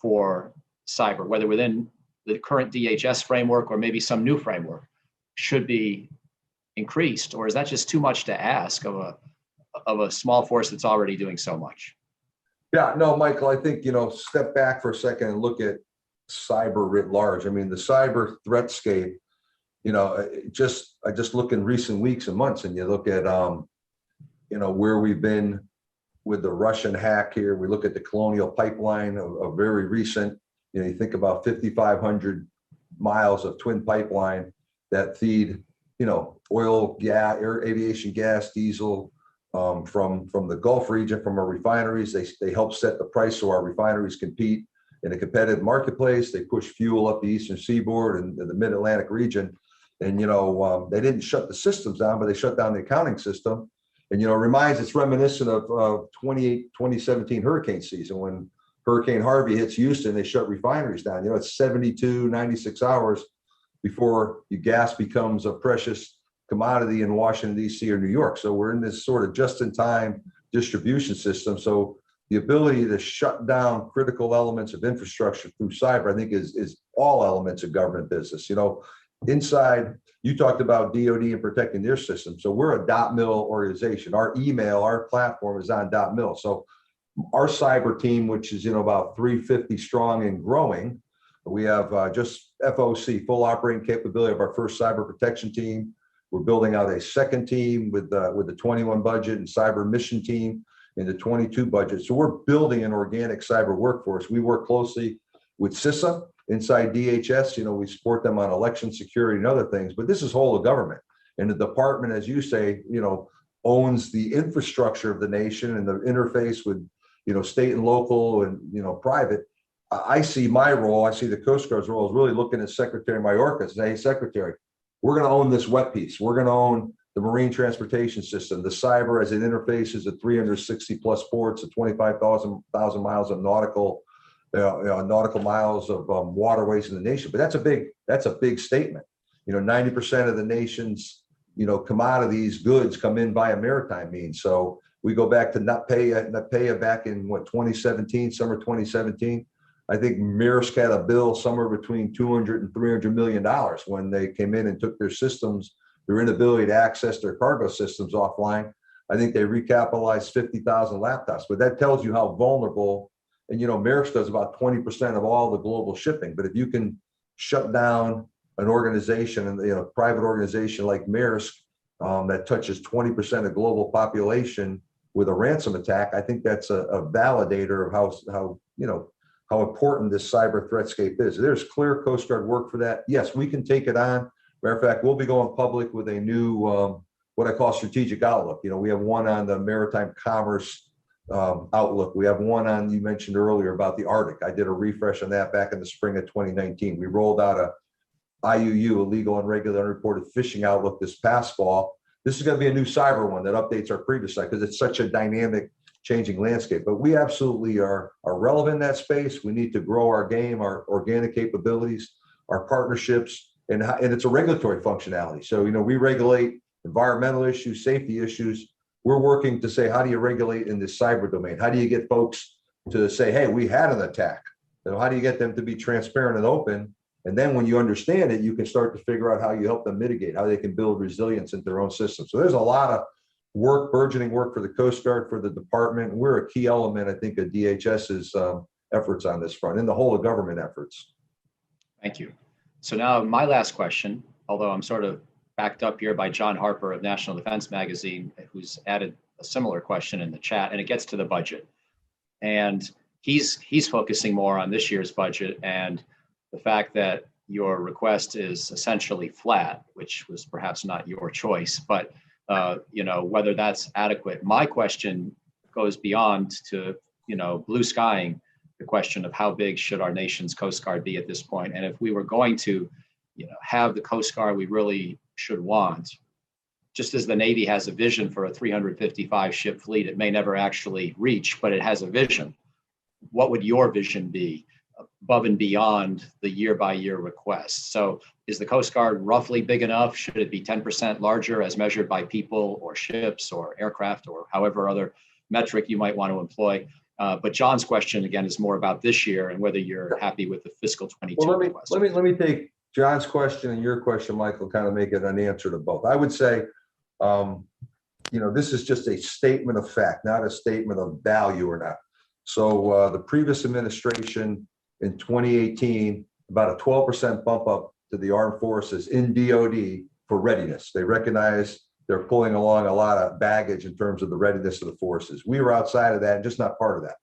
for cyber, whether within the current DHS framework or maybe some new framework, should be increased, or is that just too much to ask of a small force that's already doing so much? Yeah, no, Michael, I think, step back for a second and look at cyber writ large. I mean, the cyber threatscape, I just look in recent weeks and months, and you look at, where we've been with the Russian hack here. We look at the Colonial Pipeline, a very recent, you think about 5,500 miles of twin pipeline that feed, oil, gas, aviation gas, diesel, from the Gulf region, from our refineries. They help set the price so our refineries compete in a competitive marketplace. They push fuel up the Eastern Seaboard and the Mid-Atlantic region. And, they didn't shut the systems down, but they shut down the accounting system. And, it's reminiscent of 2017 hurricane season when Hurricane Harvey hits Houston, they shut refineries down. It's 72, 96 hours before your gas becomes a precious commodity in Washington, D.C. or New York. So we're in this sort of just-in-time distribution system. So the ability to shut down critical elements of infrastructure through cyber, I think, is all elements of government business. Inside, you talked about DoD and protecting their system. So we're a .mil organization. Our email, our platform is on .mil. So our cyber team, which is about 350 strong and growing, we have just FOC, full operating capability of our first cyber protection team. We're building out a second team with the 21 budget and cyber mission team in the 22 budget. So we're building an organic cyber workforce. We work closely with CISA inside DHS. We support them on election security and other things, but this is whole of government. And the department, as you say, owns the infrastructure of the nation and the interface with, state and local and, private. I see my role, I see the Coast Guard's role is really looking at Secretary Mayorkas and say, hey, Secretary, we're going to own this wet piece. We're going to own the marine transportation system, the cyber as it interfaces at 360 plus ports, at 25,000 miles of nautical miles of waterways in the nation. But that's a big statement. 90% of the nation's, commodities, goods come in via maritime means. So we go back to NotPaya back in 2017, summer 2017. I think Maersk had a bill somewhere between $200 and $300 million when they came in and took their systems, their inability to access their cargo systems offline. I think they recapitalized 50,000 laptops, but that tells you how vulnerable. And Maersk does about 20% of all the global shipping. But if you can shut down an organization and private organization like Maersk that touches 20% of global population with a ransom attack, I think that's a validator of how important this cyber threatscape is. There's clear Coast Guard work for that. Yes, we can take it on. Matter of fact, we'll be going public with a new, what I call strategic outlook. We have one on the maritime commerce outlook. We have one on, you mentioned earlier about the Arctic. I did a refresh on that back in the spring of 2019. We rolled out a IUU, illegal, unregulated, unreported fishing outlook this past fall. This is going to be a new cyber one that updates our previous site because it's such a dynamic, changing landscape. But we absolutely are relevant in that space. We need to grow our game, our organic capabilities, our partnerships, and it's a regulatory functionality. So, we regulate environmental issues, safety issues. We're working to say, how do you regulate in this cyber domain? How do you get folks to say, hey, we had an attack? So how do you get them to be transparent and open? And then when you understand it, you can start to figure out how you help them mitigate, how they can build resilience into their own system. So there's a lot of work, burgeoning work for the Coast Guard, for the department. We're a key element, I think, of DHS's efforts on this front and the whole of government efforts. Thank you. So now my last question, although I'm sort of backed up here by John Harper of National Defense Magazine, who's added a similar question in the chat, and it gets to the budget. And he's focusing more on this year's budget and the fact that your request is essentially flat, which was perhaps not your choice, but whether that's adequate. My question goes beyond to, blue skying the question of how big should our nation's Coast Guard be at this point. And if we were going to, have the Coast Guard we really should want, just as the Navy has a vision for a 355 ship fleet, it may never actually reach, but it has a vision. What would your vision be above and beyond the year-by-year request? So is the Coast Guard roughly big enough? Should it be 10% larger as measured by people or ships or aircraft or however other metric you might want to employ? But John's question, again, is more about this year and whether you're happy with the fiscal 22 request. Let me take John's question and your question, Michael, kind of make it an answer to both. I would say, this is just a statement of fact, not a statement of value or not. So the previous administration in 2018, about a 12% bump up to the armed forces in DOD for readiness. They recognize they're pulling along a lot of baggage in terms of the readiness of the forces. We were outside of that and just not part of that.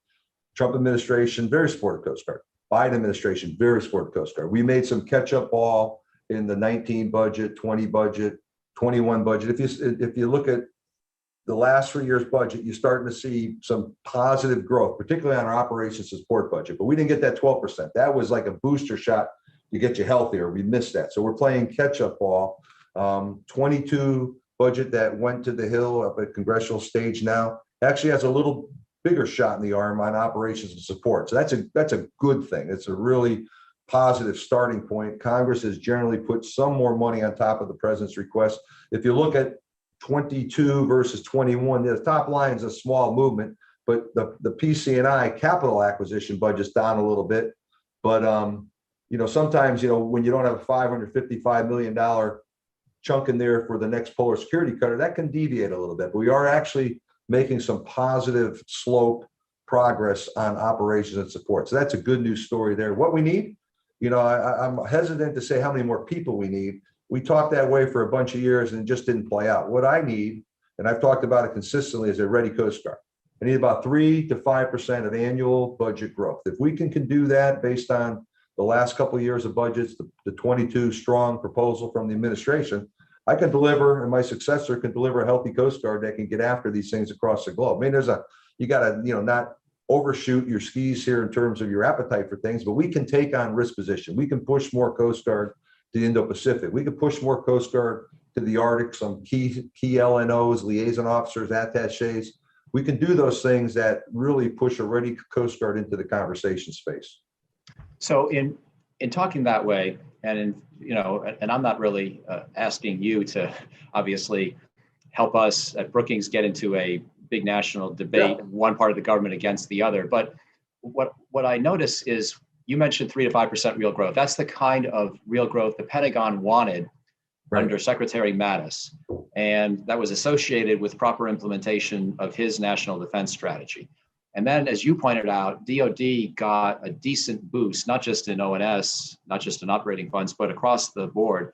Trump administration, very supportive Coast Guard. Biden administration, very supportive Coast Guard. We made some catch up ball in the 19 budget, 20 budget, 21 budget. If you look at the last 3 years budget, you're starting to see some positive growth, particularly on our operations support budget. But we didn't get that 12%. That was like a booster shot to get you healthier. We missed that. So we're playing catch up ball. 22 budget that went to the Hill up at congressional stage now actually has a little bigger shot in the arm on operations and support. So that's a good thing. It's a really positive starting point. Congress has generally put some more money on top of the president's request. If you look at 22 versus 21, the top line is a small movement, but the PC&I capital acquisition budget's down a little bit. But sometimes when you don't have a $555 million chunk in there for the next polar security cutter, that can deviate a little bit. But we are actually making some positive slope progress on operations and support. So that's a good news story there. What we need, I'm hesitant to say how many more people we need. We talked that way for a bunch of years and it just didn't play out. What I need, and I've talked about it consistently, is a ready Coast Guard. I need about 3 to 5% of annual budget growth. If we can do that based on the last couple of years of budgets, the 22 strong proposal from the administration, I can deliver, and my successor can deliver a healthy Coast Guard that can get after these things across the globe. I mean, you got to, not overshoot your skis here in terms of your appetite for things, but we can take on risk position. We can push more Coast Guard to the Indo-Pacific. We can push more Coast Guard to the Arctic, some key LNOs, liaison officers, attaches. We can do those things that really push a ready Coast Guard into the conversation space. So in talking that way, and and I'm not really asking you to obviously help us at Brookings get into a big national debate, one part of the government against the other. But what I notice is you mentioned 3 to 5% real growth. That's the kind of real growth the Pentagon wanted under Secretary Mattis, and that was associated with proper implementation of his national defense strategy. And then, as you pointed out, DOD got a decent boost, not just in O&S, not just in operating funds, but across the board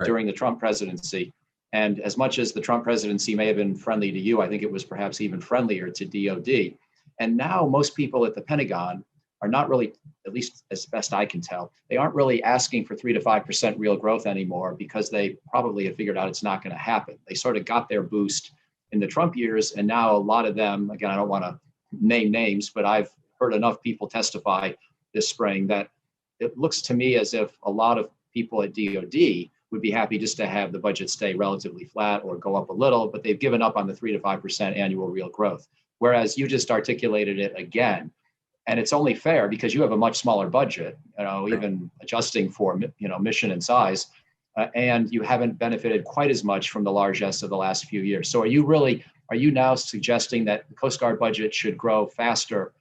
during the Trump presidency. And as much as the Trump presidency may have been friendly to you, I think it was perhaps even friendlier to DOD. And now most people at the Pentagon are not really, at least as best I can tell, they aren't really asking for 3 to 5% real growth anymore because they probably have figured out it's not going to happen. They sort of got their boost in the Trump years. And now a lot of them, again, I don't want to name names, but I've heard enough people testify this spring that it looks to me as if a lot of people at DOD would be happy just to have the budget stay relatively flat or go up a little, but they've given up on the 3 to 5% annual real growth. Whereas you just articulated it again, and it's only fair because you have a much smaller budget, even adjusting for, mission and size. and you haven't benefited quite as much from the largesse of the last few years. So are you now suggesting that the Coast Guard budget should grow faster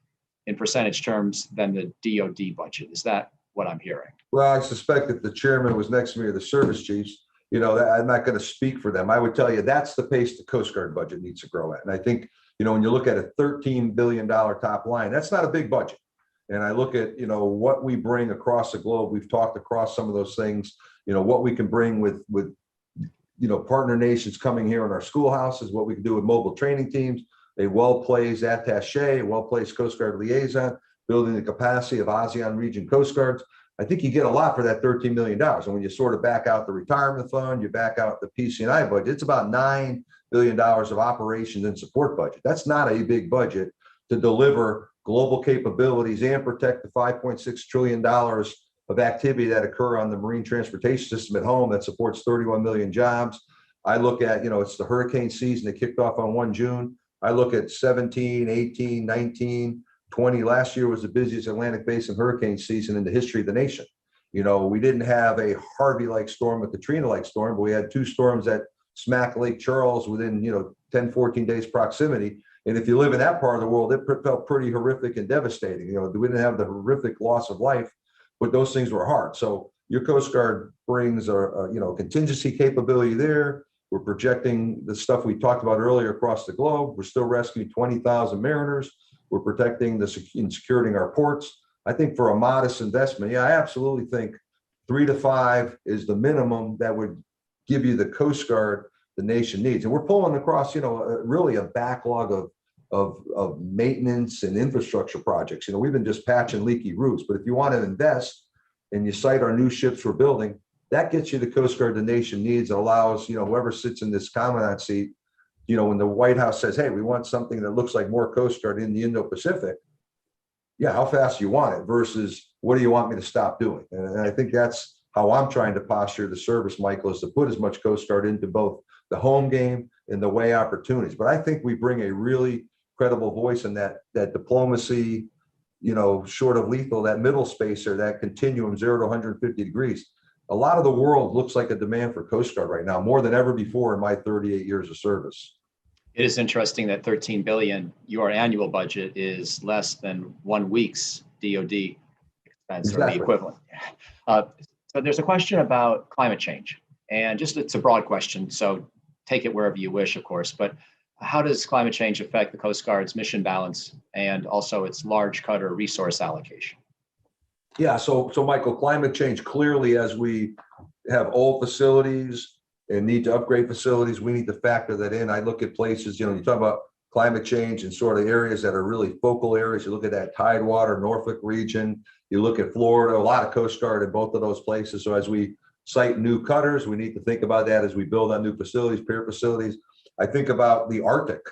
in percentage terms than the DoD budget? Is that what I'm hearing? Well, I suspect if the chairman was next to me or the service chiefs, I'm not going to speak for them. I would tell you that's the pace the Coast Guard budget needs to grow at. And I think, when you look at a $13 billion top line, that's not a big budget. And I look at, what we bring across the globe. We've talked across some of those things, what we can bring with partner nations coming here in our schoolhouses, what we can do with mobile training teams, a well-placed attaché, a well-placed Coast Guard liaison, building the capacity of ASEAN region Coast Guards. I think you get a lot for that $13 million. And when you sort of back out the retirement fund, you back out the PC&I budget, it's about $9 billion of operations and support budget. That's not a big budget to deliver global capabilities and protect the $5.6 trillion of activity that occur on the marine transportation system at home that supports 31 million jobs. I look at, it's the hurricane season that kicked off on 1 June. I look at 17, 18, 19, 20. Last year was the busiest Atlantic Basin hurricane season in the history of the nation. We didn't have a Harvey-like storm, a Katrina-like storm, but we had two storms that smacked Lake Charles within, 10, 14 days proximity. And if you live in that part of the world, it felt pretty horrific and devastating. We didn't have the horrific loss of life, but those things were hard. So your Coast Guard brings a contingency capability there. We're projecting the stuff we talked about earlier across the globe. We're still rescuing 20,000 mariners. We're protecting and securing our ports. I think for a modest investment, I absolutely think 3 to 5 is the minimum that would give you the Coast Guard the nation needs. And we're pulling across, really a backlog of maintenance and infrastructure projects. We've been just patching leaky roofs, but if you want to invest and you cite our new ships we're building, that gets you the Coast Guard the nation needs and allows, whoever sits in this commandant seat, when the White House says, hey, we want something that looks like more Coast Guard in the Indo-Pacific, how fast do you want it versus what do you want me to stop doing? And I think that's how I'm trying to posture the service, Michael, is to put as much Coast Guard into both the home game and the way opportunities. But I think we bring a really credible voice in that diplomacy, short of lethal, that middle space or that continuum 0 to 150 degrees. A lot of the world looks like a demand for Coast Guard right now, more than ever before in my 38 years of service. It is interesting that $13 billion, your annual budget, is less than 1 week's DoD expense, exactly, or the equivalent. So there's a question about climate change, and it's a broad question, so take it wherever you wish, of course. But how does climate change affect the Coast Guard's mission balance and also its large cutter resource allocation? Yeah, so Michael, climate change clearly, as we have old facilities and need to upgrade facilities, we need to factor that in. I look at places, you talk about climate change and sort of areas that are really focal areas. You look at that Tidewater, Norfolk region, you look at Florida, a lot of Coast Guard in both of those places. So as we site new cutters, we need to think about that as we build on new facilities, pier facilities. I think about the Arctic.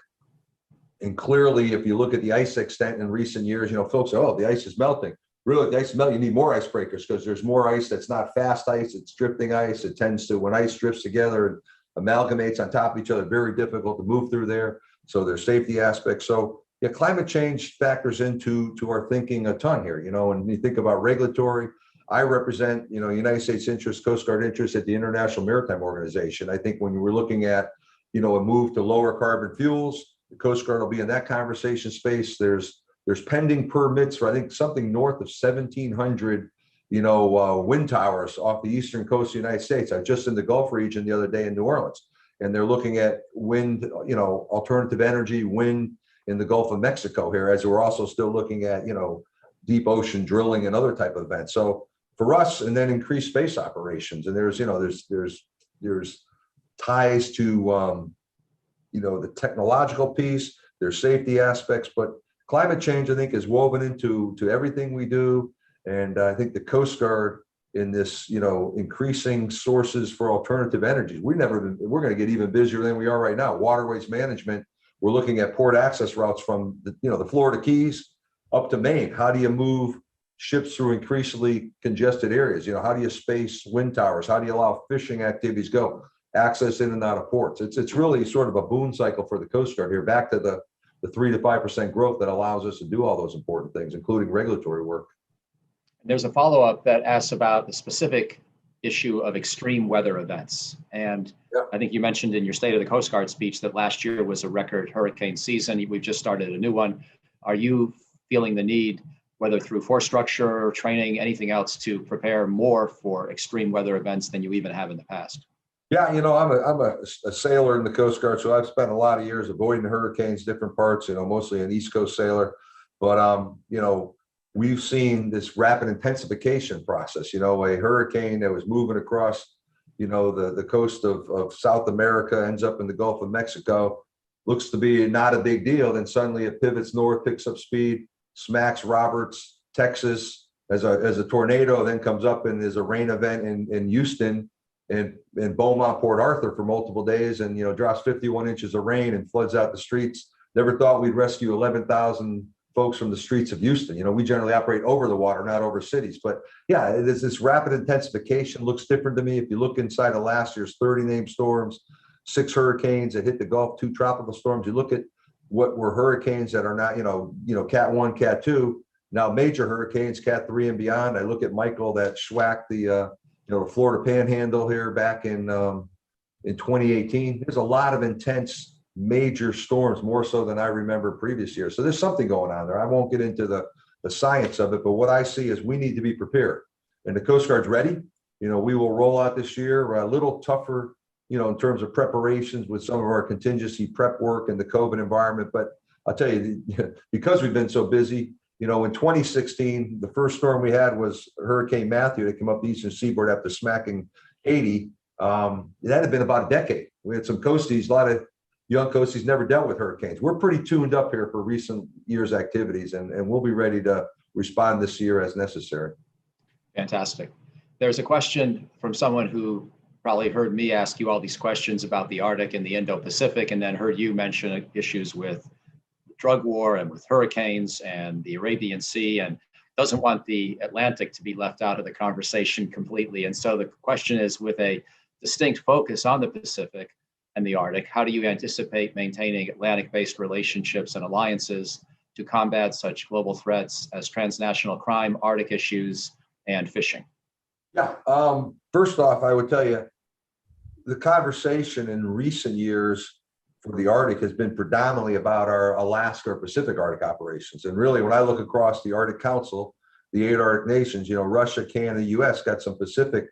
And clearly, if you look at the ice extent in recent years, folks say, oh, the ice is melting. Really, the ice is melting. You need more icebreakers because there's more ice that's not fast ice, it's drifting ice. It tends to, when ice drifts together and amalgamates on top of each other, very difficult to move through there. So there's safety aspects. So yeah, climate change factors into our thinking a ton here, and you think about regulatory. I represent, United States interests, Coast Guard interests at the International Maritime Organization. I think when we're looking at, a move to lower carbon fuels, the Coast Guard will be in that conversation space. There's pending permits for, I think, something north of 1,700, wind towers off the eastern coast of the United States. I was just in the Gulf region the other day in New Orleans, and they're looking at wind, alternative energy, wind in the Gulf of Mexico here, as we're also still looking at, deep ocean drilling and other type of events. So for us, and then increased space operations, and there's ties to, the technological piece, there's safety aspects, but climate change, I think, is woven into everything we do. And I think the Coast Guard in this, increasing sources for alternative energies, we're going to get even busier than we are right now. Waterways management, we're looking at port access routes from the Florida Keys up to Maine. How do you move ships through increasingly congested areas? How do you space wind towers? How do you allow fishing activities go? Access in and out of ports. It's really sort of a boom cycle for the Coast Guard here, back to the 3 to 5% growth that allows us to do all those important things, including regulatory work. There's a follow-up that asks about the specific issue of extreme weather events. And Yeah. I think you mentioned in your State of the Coast Guard speech that last year was a record hurricane season. We've just started a new one. Are you feeling the need, whether through force structure, training, anything else, to prepare more for extreme weather events than you even have in the past? Yeah, I'm a sailor in the Coast Guard, so I've spent a lot of years avoiding hurricanes, different parts, mostly an East Coast sailor. But, we've seen this rapid intensification process, a hurricane that was moving across, the coast of South America, ends up in the Gulf of Mexico, looks to be not a big deal. Then suddenly it pivots north, picks up speed, smacks Roberts, Texas as a tornado, then comes up and is a rain event in Houston and Beaumont, Port Arthur for multiple days, and drops 51 inches of rain and floods out the streets. Never thought we'd rescue 11,000 folks from the streets of Houston. We generally operate over the water, not over cities. But yeah, it is this rapid intensification. Looks different to me. If you look inside of last year's 30 named storms, 6 hurricanes that hit the Gulf, 2 tropical storms. You look at what were hurricanes that are not, Cat 1, Cat 2, now major hurricanes, Cat 3 and beyond. I look at Michael that schwacked the Florida Panhandle here back in 2018. There's a lot of intense major storms, more so than I remember previous years. So there's something going on there. I won't get into the science of it, but what I see is we need to be prepared. And the Coast Guard's ready. We will roll out this year a little tougher, in terms of preparations with some of our contingency prep work in the COVID environment. But I'll tell you, because we've been so busy, in 2016, the first storm we had was Hurricane Matthew that came up the eastern seaboard after smacking Haiti. That had been about a decade. We had some coasties, a lot of young coasties never dealt with hurricanes. We're pretty tuned up here for recent years' activities, and we'll be ready to respond this year as necessary. Fantastic. There's a question from someone who probably heard me ask you all these questions about the Arctic and the Indo-Pacific, and then heard you mention issues with drug war and with hurricanes and the Arabian Sea, and doesn't want the Atlantic to be left out of the conversation completely. And so the question is, with a distinct focus on the Pacific and the Arctic, how do you anticipate maintaining Atlantic-based relationships and alliances to combat such global threats as transnational crime, Arctic issues, and fishing? Yeah, first off, I would tell you, the conversation in recent years for the Arctic has been predominantly about our Alaska or Pacific Arctic operations. And really, when I look across the Arctic Council, the 8 Arctic nations, Russia, Canada, US got some Pacific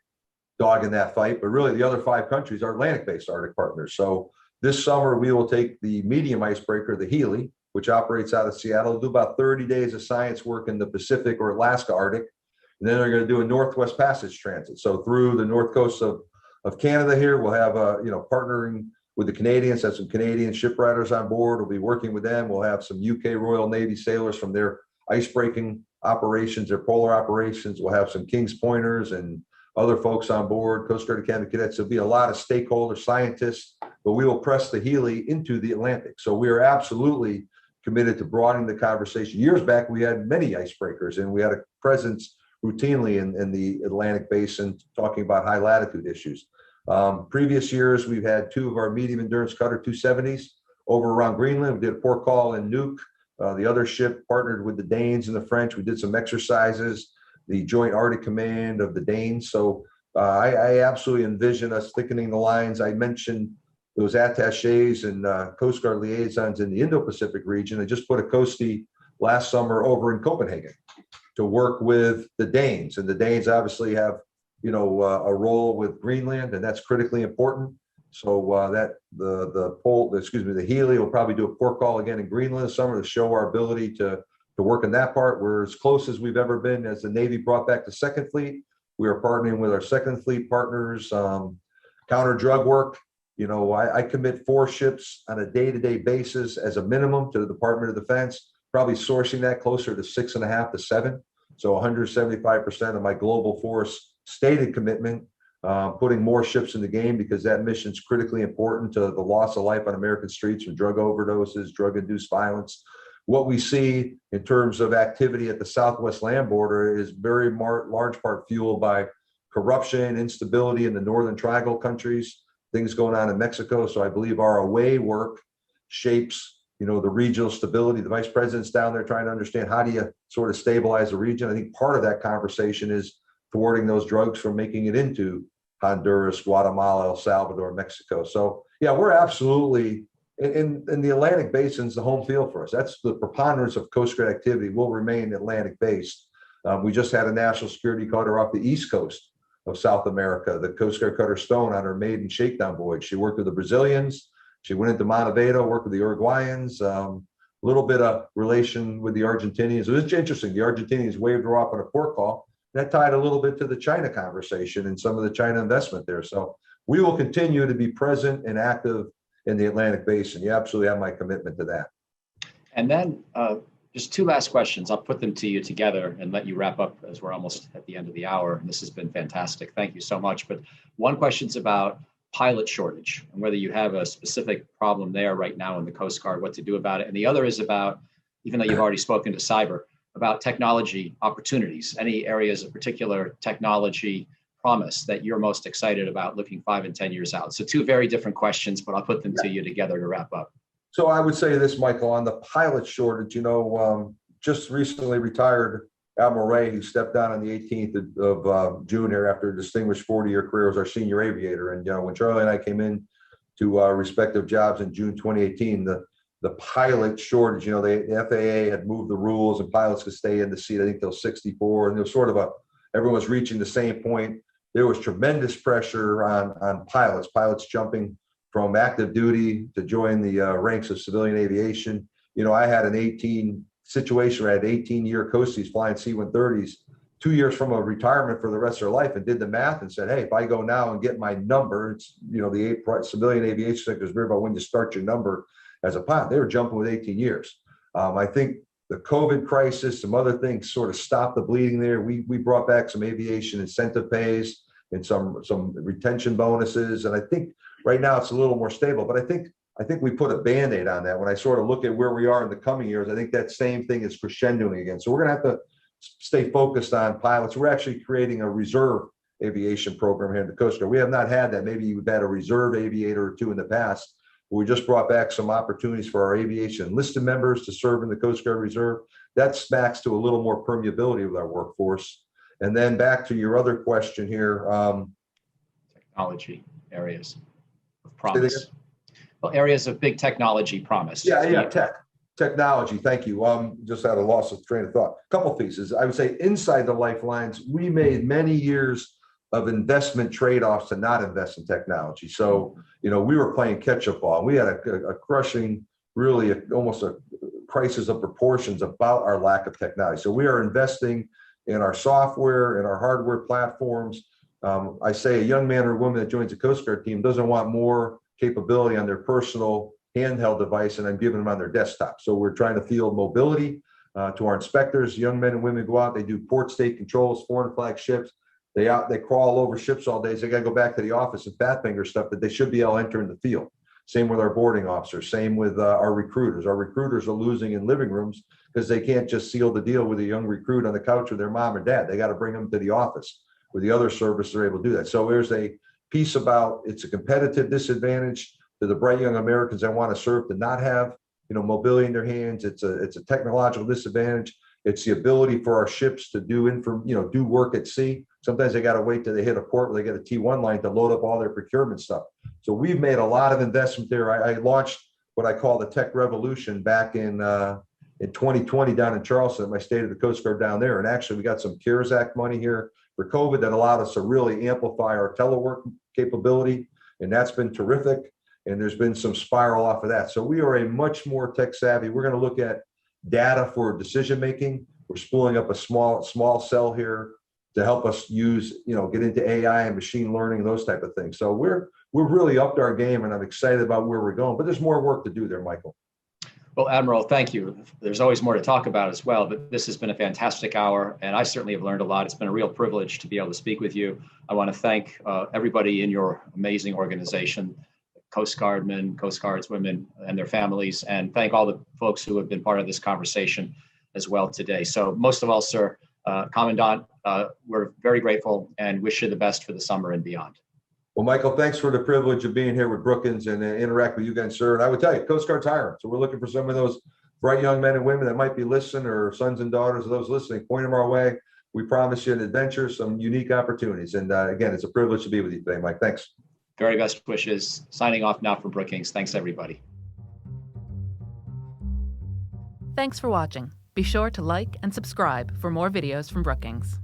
dog in that fight, but really the other 5 countries are Atlantic-based Arctic partners. So this summer, we will take the medium icebreaker, the Healy, which operates out of Seattle, do about 30 days of science work in the Pacific or Alaska Arctic. And then they're going to do a Northwest Passage transit. So through the north coast of Canada here, we'll have partnering with the Canadians, have some Canadian shipwrights on board. We'll be working with them. We'll have some UK Royal Navy sailors from their icebreaking operations, their polar operations. We'll have some King's Pointers and other folks on board, Coast Guard Adm cadets. There'll be a lot of stakeholder scientists, but we will press the Healy into the Atlantic. So we are absolutely committed to broadening the conversation. Years back, we had many icebreakers, and we had a presence routinely in the Atlantic basin talking about high latitude issues. Previous years, we've had 2 of our medium endurance cutter 270s over around Greenland. We did a port call in Nuuk. The other ship partnered with the Danes and the French. We did some exercises, the Joint Arctic Command of the Danes. So I absolutely envision us thickening the lines. I mentioned those attaches and Coast Guard liaisons in the Indo-Pacific region. I just put a coastie last summer over in Copenhagen to work with the Danes. And the Danes obviously have, a role with Greenland, and that's critically important. So the Healy will probably do a port call again in Greenland this summer to show our ability to work in that part. We're as close as we've ever been as the Navy brought back the Second Fleet. We are partnering with our Second Fleet partners, counter drug work. I commit 4 ships on a day-to-day basis as a minimum to the Department of Defense, probably sourcing that closer to 6.5 to 7. So 175% of my global force stated commitment, putting more ships in the game because that mission is critically important to the loss of life on American streets from drug overdoses, drug-induced violence. What we see in terms of activity at the Southwest land border is very large part fueled by corruption, instability in the Northern Triangle countries, things going on in Mexico. So I believe our away work shapes the regional stability. The vice president's down there trying to understand how do you sort of stabilize the region. I think part of that conversation is thwarting those drugs from making it into Honduras, Guatemala, El Salvador, Mexico. So yeah, we're absolutely in the Atlantic Basin's the home field for us. That's the preponderance of Coast Guard activity will remain Atlantic based. We just had a national security cutter off the East Coast of South America, the Coast Guard cutter Stone, on her maiden shakedown voyage. She worked with the Brazilians. She went into Montevideo, worked with the Uruguayans, a little bit of relation with the Argentinians. It was interesting. The Argentinians waved her off on a port call. That tied a little bit to the China conversation and some of the China investment there. So we will continue to be present and active in the Atlantic Basin. You absolutely have my commitment to that. And then just two last questions. I'll put them to you together and let you wrap up as we're almost at the end of the hour. And this has been fantastic. Thank you so much. But one question's about pilot shortage and whether you have a specific problem there right now in the Coast Guard, what to do about it. And the other is about, even though you've already spoken to cyber, about technology opportunities, any areas of particular technology promise that you're most excited about looking 5 and 10 years out. So two very different questions, but I'll put them to you together to wrap up. So I would say this, Michael, on the pilot shortage, just recently retired Admiral Ray, who stepped down on the 18th of June here after a distinguished 40-year career as our senior aviator. And when Charlie and I came in to our respective jobs in June 2018, the pilot shortage, the FAA had moved the rules and pilots could stay in the seat, I think till 64. And there was sort of everyone was reaching the same point. There was tremendous pressure on pilots jumping from active duty to join the ranks of civilian aviation. I had an situation where I had 18-year Coasties flying C-130s, 2 years from a retirement for the rest of their life, and did the math and said, hey, if I go now and get my number, it's, the civilian aviation sector is very about when you start your number as a pilot. They were jumping with 18 years. I think the COVID crisis, some other things sort of stopped the bleeding there. We brought back some aviation incentive pays and some retention bonuses. And I think right now it's a little more stable, but I think we put a Band-Aid on that. When I sort of look at where we are in the coming years, I think that same thing is crescendoing again. So we're going to have to stay focused on pilots. We're actually creating a reserve aviation program here in the Coast Guard. We have not had that. Maybe we've had a reserve aviator or two in the past. We just brought back some opportunities for our aviation enlisted members to serve in the Coast Guard Reserve. That smacks to a little more permeability with our workforce. And then back to your other question here. Technology areas of promise. Well, areas of big technology promise. Yeah, technology. Thank you. Just had a loss of train of thought. Couple pieces. I would say inside the lifelines, we made many years of investment trade-offs to not invest in technology. So, we were playing catch-up ball. We had a crushing, really almost a crisis of proportions about our lack of technology. So we are investing in our software, in our hardware platforms. I say a young man or woman that joins the Coast Guard team doesn't want more capability on their personal handheld device, and I'm giving them on their desktop. So we're trying to field mobility to our inspectors. Young men and women go out, they do port state controls, foreign flag ships. They crawl over ships all day. So they got to go back to the office and fat finger stuff that they should be able to enter in the field. Same with our boarding officers. Same with our recruiters. Our recruiters are losing in living rooms because they can't just seal the deal with a young recruit on the couch with their mom or dad. They got to bring them to the office. With the other service, they're able to do that. So there's a piece about it's a competitive disadvantage to the bright young Americans that want to serve to not have mobility in their hands. It's a technological disadvantage. It's the ability for our ships to do work at sea. Sometimes they got to wait till they hit a port where they get a T1 line to load up all their procurement stuff. So we've made a lot of investment there. I launched what I call the tech revolution back in 2020 down in Charleston, my state of the Coast Guard down there. And actually we got some CARES Act money here for COVID that allowed us to really amplify our telework capability. And that's been terrific. And there's been some spiral off of that. So we are a much more tech savvy. We're going to look at data for decision making. We're spooling up a small cell here to help us get into AI and machine learning and those type of things. So we're really upped our game, and I'm excited about where we're going. But there's more work to do there, Michael. Well, Admiral, thank you. There's always more to talk about as well, but this has been a fantastic hour, and I certainly have learned a lot. It's been a real privilege to be able to speak with you. I want to thank everybody in your amazing organization, Coast Guardmen, Coast Guardswomen, and their families, and thank all the folks who have been part of this conversation as well today. So most of all, sir, Commandant, we're very grateful and wish you the best for the summer and beyond. Well, Michael, thanks for the privilege of being here with Brookings and interact with you guys, sir. And I would tell you, Coast Guard's hiring. So we're looking for some of those bright young men and women that might be listening, or sons and daughters of those listening. Point them our way. we promise you an adventure, some unique opportunities. And again, it's a privilege to be with you today, Mike. Thanks. Very best wishes. Signing off now from Brookings. Thanks, everybody. Thanks for watching. Be sure to like and subscribe for more videos from Brookings.